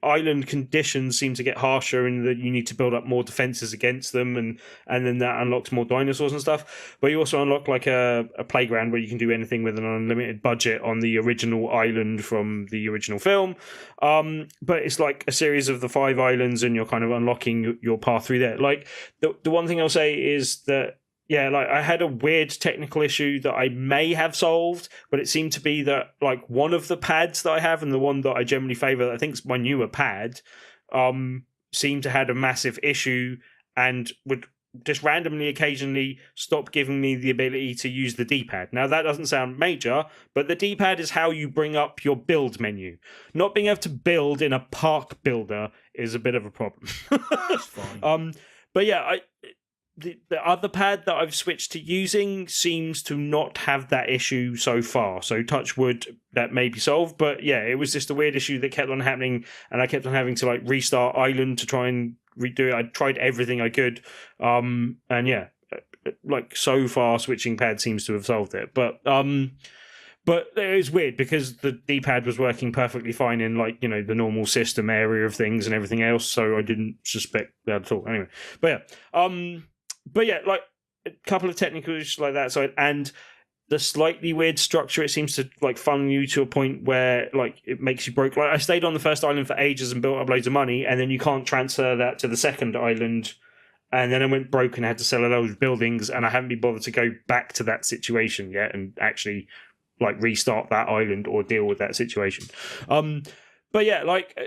island conditions seem to get harsher, and that you need to build up more defenses against them, and then that unlocks more dinosaurs and stuff. But you also unlock like a playground where you can do anything with an unlimited budget on the original island from the original film. But it's like a series of the 5 islands, and you're kind of unlocking your path through there. Like the one thing I'll say is that, yeah, like I had a weird technical issue that I may have solved, but it seemed to be that like one of the pads that I have, and the one that I generally favour, that I think is my newer pad, seemed to have a massive issue and would just randomly occasionally stop giving me the ability to use the D-pad. Now, that doesn't sound major, but the D-pad is how you bring up your build menu. Not being able to build in a park builder is a bit of a problem. That's fine. But yeah, the other pad that I've switched to using seems to not have that issue so far. So touch wood, that may be solved. But yeah, it was just a weird issue that kept on happening, and I kept on having to like restart Island to try and redo it. I tried everything I could. And yeah, like so far switching pad seems to have solved it. But it was weird because the D-pad was working perfectly fine in, like, you know, the normal system area of things and everything else. So I didn't suspect that at all. Anyway, but yeah, like a couple of technical issues like that. So, and the slightly weird structure, it seems to like funnel you to a point where like it makes you broke. Like I stayed on the first island for ages and built up loads of money, and then you can't transfer that to the second island. And then I went broke and had to sell a load of buildings, and I haven't been bothered to go back to that situation yet and actually like restart that island or deal with that situation. But yeah, like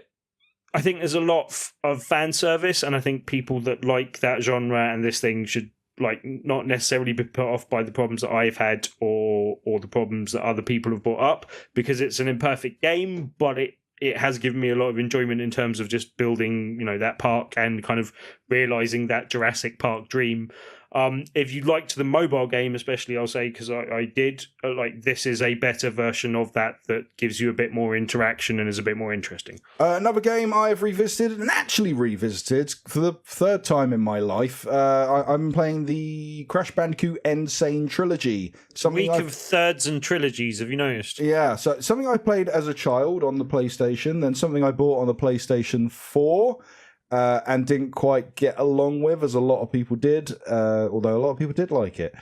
I think there's a lot of fan service, and I think people that like that genre and this thing should like not necessarily be put off by the problems that I've had or the problems that other people have brought up, because it's an imperfect game, but it has given me a lot of enjoyment in terms of just building, you know, that park and kind of realizing that Jurassic Park dream. If you liked the mobile game, especially, I'll say, because I did, like, this is a better version of that gives you a bit more interaction and is a bit more interesting. Another game I've revisited, and actually revisited for the 3rd time in my life. I'm playing the Crash Bandicoot and Sane Trilogy. Week of thirds and trilogies, have you noticed? Yeah, so something I played as a child on the PlayStation, then something I bought on the PlayStation 4. And didn't quite get along with, as a lot of people did, although a lot of people did like it,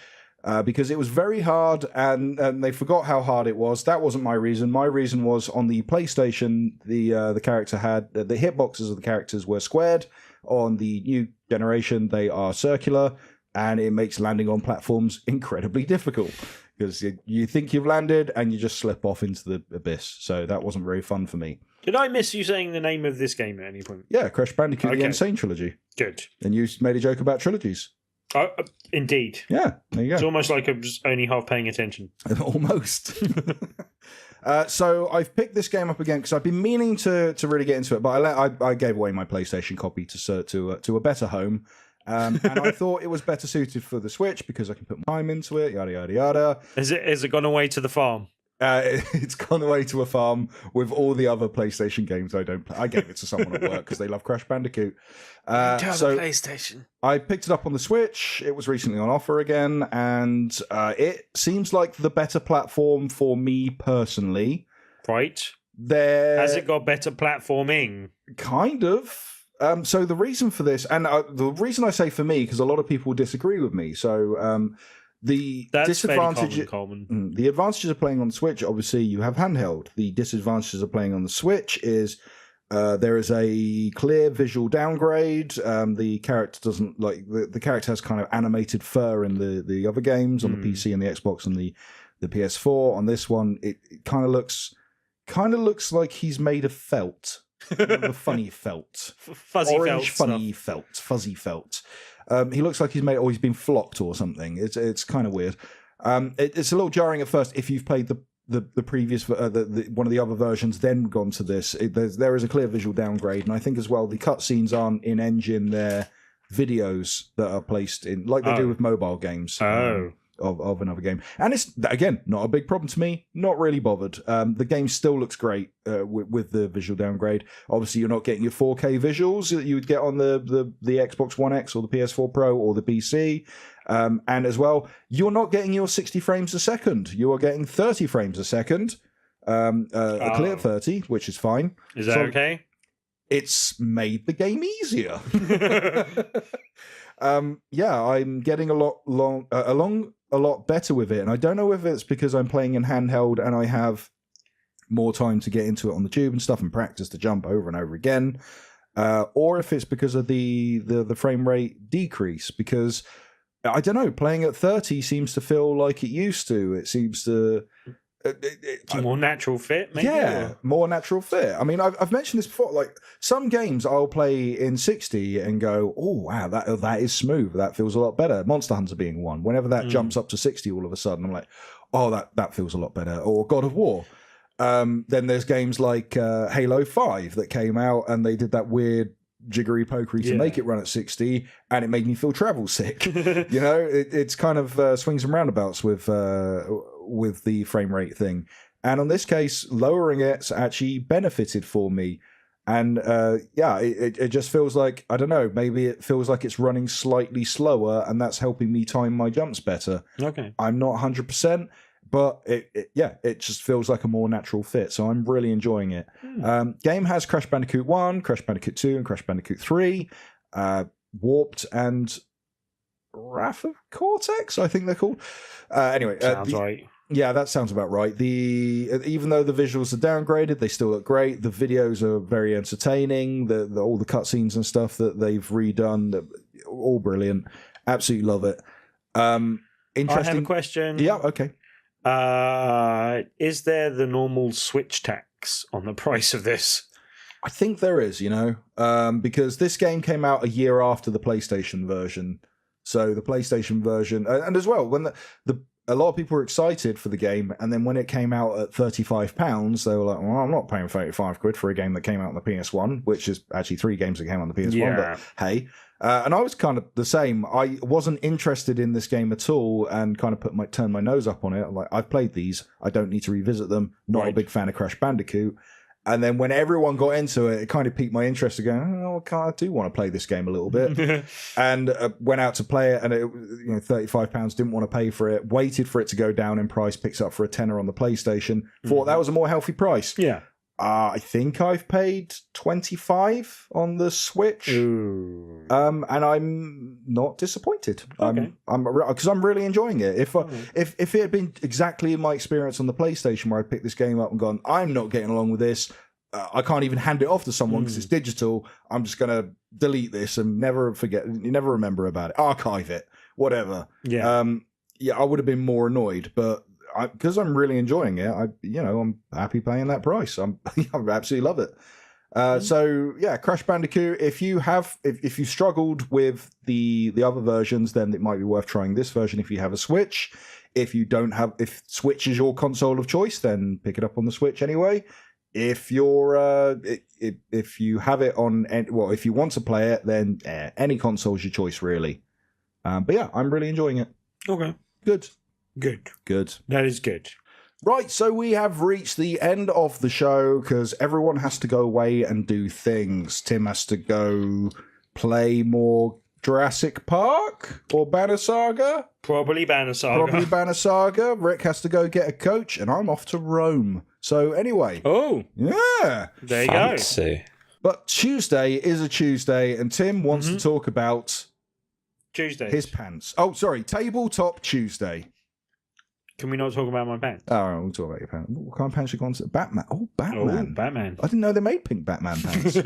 because it was very hard, and they forgot how hard it was. That wasn't my reason. My reason was on the PlayStation, the character had the hitboxes of the characters were squared. On the new generation, they are circular, and it makes landing on platforms incredibly difficult, because you think you've landed and you just slip off into the abyss. So that wasn't very fun for me. Did I miss you saying the name of this game at any point? Yeah, Crash Bandicoot, the Insane Trilogy. Good. And you made a joke about trilogies. Indeed. Yeah, there you go. It's almost like I was only half paying attention. Almost. So I've picked this game up again because I've been meaning to really get into it, but I gave away my PlayStation copy to a better home. And I thought it was better suited for the Switch because I can put time into it, yada, yada, yada. Has it gone away to the farm? It's gone away to a farm with all the other PlayStation games I don't play. I gave it to someone at work because they love Crash Bandicoot. So PlayStation. I picked it up on the Switch. It was recently on offer again, and it seems like the better platform for me personally. Right. Has it got better platforming? Kind of. So the reason for this, and the reason I say for me, because a lot of people disagree with me. So that's disadvantage, common. The advantages of playing on the Switch, obviously, you have handheld. The disadvantages of playing on the Switch is there is a clear visual downgrade. The character doesn't like the character has kind of animated fur in the other games on the PC and the Xbox and the PS4. On this one, it kind of looks like he's made of felt. the funny felt, fuzzy orange felt funny felt, fuzzy felt. He looks like he's been flocked or something. It's kind of weird. It's a little jarring at first if you've played the previous one of the other versions, then gone to this. There is a clear visual downgrade, and I think as well the cutscenes aren't in engine. They're videos that are placed in, like they do with mobile games. Of another game, and it's again not a big problem to me. Not really bothered. The game still looks great with the visual downgrade. Obviously, you're not getting your 4K visuals that you would get on the Xbox One X or the PS4 Pro or the PC, and as well, you're not getting your 60 frames a second. You are getting 30 frames a second, a clear 30, which is fine. Is that okay? It's made the game easier. I'm getting along a lot better with it, and I don't know if it's because I'm playing in handheld and I have more time to get into it on the tube and stuff and practice the jump over and over again, or if it's because of the frame rate decrease, because I don't know, playing at 30 seems to feel like it used to. It seems to it's a more natural fit, maybe? Yeah, more natural fit. I mean, I've mentioned this before. Like, some games I'll play in 60 and go, oh, wow, that is smooth. That feels a lot better. Monster Hunter being one. Whenever that jumps up to 60 all of a sudden, I'm like, oh, that feels a lot better. Or God of War. Then there's games like Halo 5 that came out and they did that weird jiggery pokery to make it run at 60, and it made me feel travel sick. You know, it's kind of swings and roundabouts with the frame rate thing, and on this case, lowering it's actually benefited for me. And it just feels like, I don't know, maybe it feels like it's running slightly slower, and that's helping me time my jumps better. Okay, I'm not 100%. But it just feels like a more natural fit. So I'm really enjoying it. Game has Crash Bandicoot 1, Crash Bandicoot 2, and Crash Bandicoot 3. Warped and Wrath of Cortex, I think they're called. Anyway. Sounds right. Yeah, that sounds about right. Even though the visuals are downgraded, they still look great. The videos are very entertaining. All the cutscenes and stuff that they've redone, all brilliant. Absolutely love it. Interesting. I have a question. Yeah, okay. Is there the normal Switch tax on the price of this? I think there is, because this game came out a year after the PlayStation version. So the PlayStation version, and as well, when a lot of people were excited for the game, and then when it came out at £35, they were like, well, I'm not paying 35 quid for a game that came out on the PS1, which is actually 3 games that came out on the PS1, but hey. And I was kind of the same. I wasn't interested in this game at all, and kind of turned my nose up on it. I'm like, I've played these. I don't need to revisit them. Not a big fan of Crash Bandicoot. And then when everyone got into it, it kind of piqued my interest to go, I do want to play this game a little bit. And went out to play it, and it, £35, didn't want to pay for it. Waited for it to go down in price, picked it up for a tenner on the PlayStation. Thought that was a more healthy price. Yeah. I think I've paid 25 on the Switch, and I'm not disappointed. Okay. Because I'm really enjoying it. If it had been exactly my experience on the PlayStation, where I picked this game up and gone, I'm not getting along with this. I can't even hand it off to someone because it's digital. I'm just gonna delete this and never forget. You never remember about it. Archive it, whatever. Yeah. I would have been more annoyed, but because I'm really enjoying it, I'm happy paying that price. I absolutely love it. So yeah, Crash Bandicoot. If you struggled with the other versions, then it might be worth trying this version if you have a Switch. If Switch is your console of choice, then pick it up on the Switch anyway. If if you have it on, if you want to play it, then any console is your choice, really. But yeah, I'm really enjoying it. Okay, Good. That is good. Right, so we have reached the end of the show because everyone has to go away and do things. Tim has to go play more Jurassic Park or Banner Saga. Probably Banner Saga. Rick has to go get a coach, and I'm off to Rome. So anyway. Oh. Yeah. There you Fancy. go. But Tuesday is a Tuesday, and Tim wants to talk about Tuesday. his pants. Oh, sorry, Tabletop Tuesday. Can we not talk about my pants? All right, we'll talk about your pants. What kind of pants you got on? Batman. Oh, Batman. Oh, Batman. I didn't know they made pink Batman pants.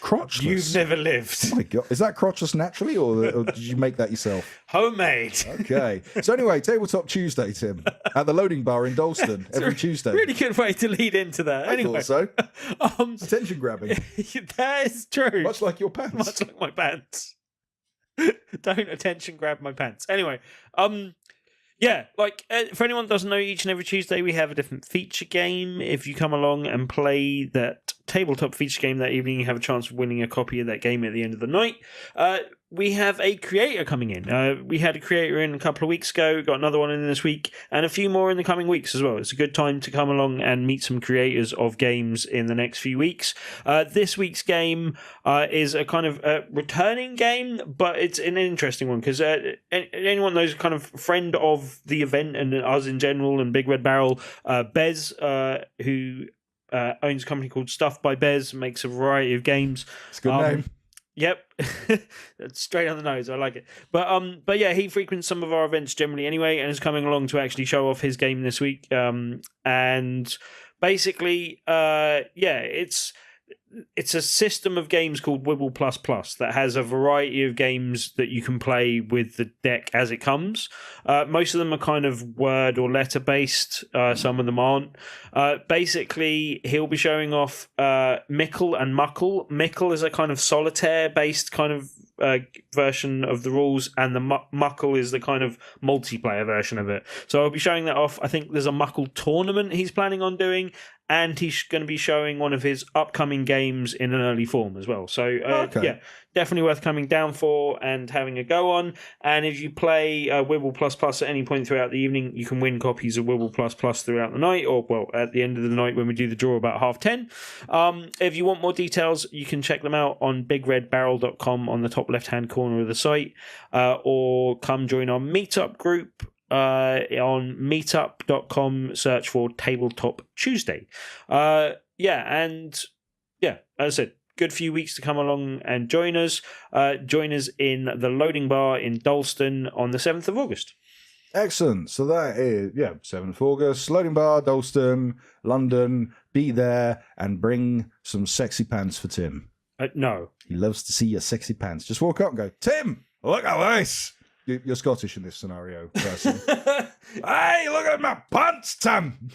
Crotchless. You've never lived. Oh my God. Is that crotchless naturally, or did you make that yourself? Homemade. Okay. So anyway, Tabletop Tuesday, Tim, at the loading bar in Dalston every Tuesday. Really good way to lead into that. Anyway, I thought so. Attention grabbing. That is true. Much like your pants. Much like my pants. Don't attention grab my pants. Anyway, yeah, like for anyone who doesn't know, each and every Tuesday we have a different feature game. If you come along and play that tabletop feature game that evening, you have a chance of winning a copy of that game at the end of the night. We have a creator coming in. We had a creator in a couple of weeks ago, got another one in this week, and a few more in the coming weeks as well. It's a good time to come along and meet some creators of games in the next few weeks. This week's game is a kind of returning game, but it's an interesting one because anyone knows kind of friend of the event and us in general and Big Red Barrel, Bez, who owns a company called Stuff by Bez, makes a variety of games. It's a good name. Yep, that's straight on the nose. I like it. But yeah, he frequents some of our events generally anyway, and is coming along to actually show off his game this week. And basically, it's a system of games called Wibble Plus Plus that has a variety of games that you can play with the deck as it comes. Most of them are kind of word or letter based. Some of them aren't. Basically, he'll be showing off Mickle and Muckle. Mickle is a kind of solitaire based kind of version of the rules, and the Muckle is the kind of multiplayer version of it. So I'll be showing that off. I think there's a Muckle tournament he's planning on doing, and he's going to be showing one of his upcoming games in an early form as well. So yeah, definitely worth coming down for and having a go on. And if you play Wibble Plus Plus at any point throughout the evening, you can win copies of Wibble Plus Plus throughout the night, or well, at the end of the night when we do the draw about 10:30. If you want more details, you can check them out on bigredbarrel.com on the top left-hand corner of the site, or come join our meetup group on meetup.com, search for Tabletop Tuesday. As I said, good few weeks to come along and join us. Join us in the loading bar in Dalston on the 7th of August. Excellent. So that is, 7th of August, loading bar, Dalston, London. Be there and bring some sexy pants for Tim. No. He loves to see your sexy pants. Just walk up and go, Tim, look at this. You're Scottish in this scenario, person. Hey, look at my pants, Tim.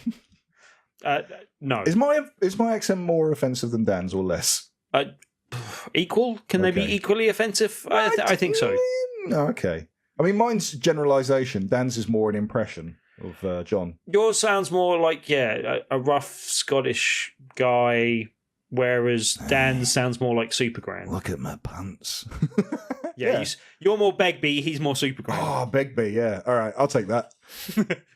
No. Is my accent more offensive than Dan's or less? Equal? Can they be equally offensive? I think so. No, okay. I mean, mine's generalisation. Dan's is more an impression of John. Yours sounds more like, a rough Scottish guy, whereas Dan's sounds more like super grand. Look at my pants. Yeah. You're more Begbie, he's more super grand. Oh, Begbie, yeah. All right, I'll take that.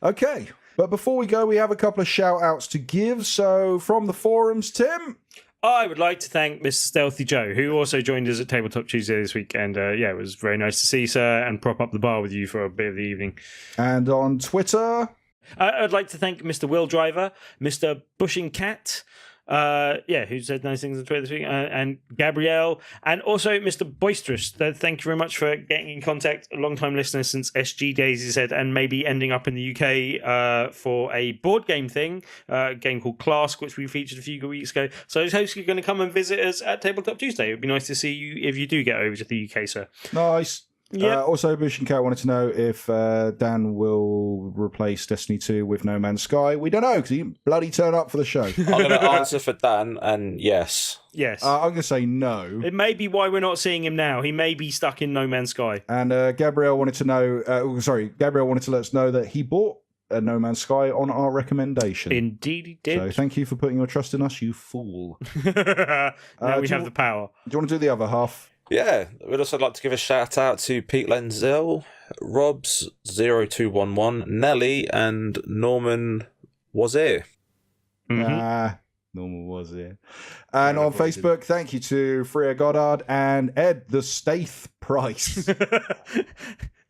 Okay. But before we go, we have a couple of shout-outs to give. So, from the forums, Tim? I would like to thank Mr. Stealthy Joe, who also joined us at Tabletop Tuesday this week. And, it was very nice to see you, sir, and prop up the bar with you for a bit of the evening. And on Twitter? I'd like to thank Mr. Will Driver, Mr. Bushing Cat, who said nice things on Twitter this week, and Gabrielle, and also Mr. Boisterous. Thank you very much for getting in contact. A long-time listener since SG days, he said, and maybe ending up in the UK for a board game thing, a game called Clask, which we featured a few weeks ago. So I hope you're going to come and visit us at Tabletop Tuesday. It would be nice to see you if you do get over to the UK, sir. Nice. Yep. Also, Bush and Cat wanted to know if Dan will replace Destiny 2 with No Man's Sky. We don't know because he didn't bloody turn up for the show. I'm going to answer for Dan, and yes. Yes. I'm going to say no. It may be why we're not seeing him now. He may be stuck in No Man's Sky. And Gabrielle wanted to know, Gabrielle wanted to let us know that he bought No Man's Sky on our recommendation. Indeed he did. So thank you for putting your trust in us, you fool. Now we have the power. Do you want to do the other half? Yeah, we'd also like to give a shout out to Pete Lenzel, Robs0211, Nelly, and Norman Wazir. Norman Wazir. And on Facebook, thank you to Freya Goddard and Ed the Staith Price.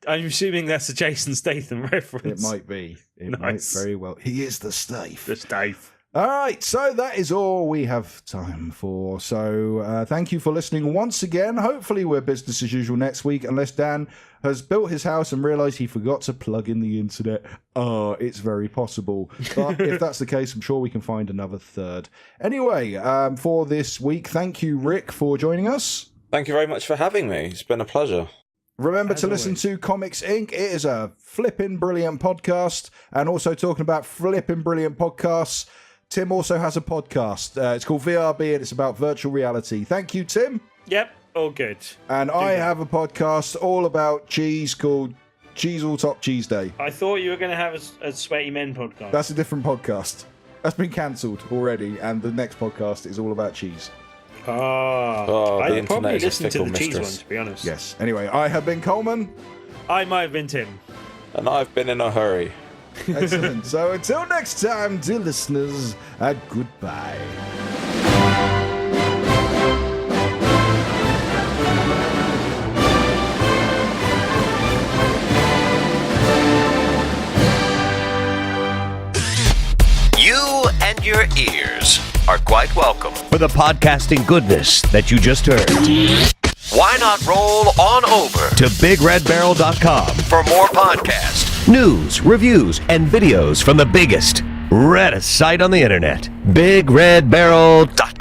I'm assuming that's a Jason Statham reference. It might be. It might very well. He is the Staith. The Staith. All right, so that is all we have time for. So thank you for listening once again. Hopefully we're business as usual next week, unless Dan has built his house and realised he forgot to plug in the internet. It's very possible. But if that's the case, I'm sure we can find another third. Anyway, for this week, thank you, Rick, for joining us. Thank you very much for having me. It's been a pleasure. Remember to listen to Comics Inc. It is a flippin' brilliant podcast. And also talking about flippin' brilliant podcasts, Tim also has a podcast. It's called VRB and it's about virtual reality. Thank you, Tim. Yep, all good. And I have a podcast all about cheese called Cheese All Top Cheese Day. I thought you were going to have a Sweaty Men podcast. That's a different podcast. That's been cancelled already, and the next podcast is all about cheese. I'd probably listen to the cheese one, to be honest. Yes. Anyway, I have been Coleman. I might have been Tim. And I've been in a hurry. Excellent. So until next time, dear listeners, goodbye. You and your ears are quite welcome. For the podcasting goodness that you just heard. Why not roll on over To BigRedBarrel.com. for more podcasts? News, reviews, and videos from the biggest, reddest site on the internet. BigRedBarrel.com.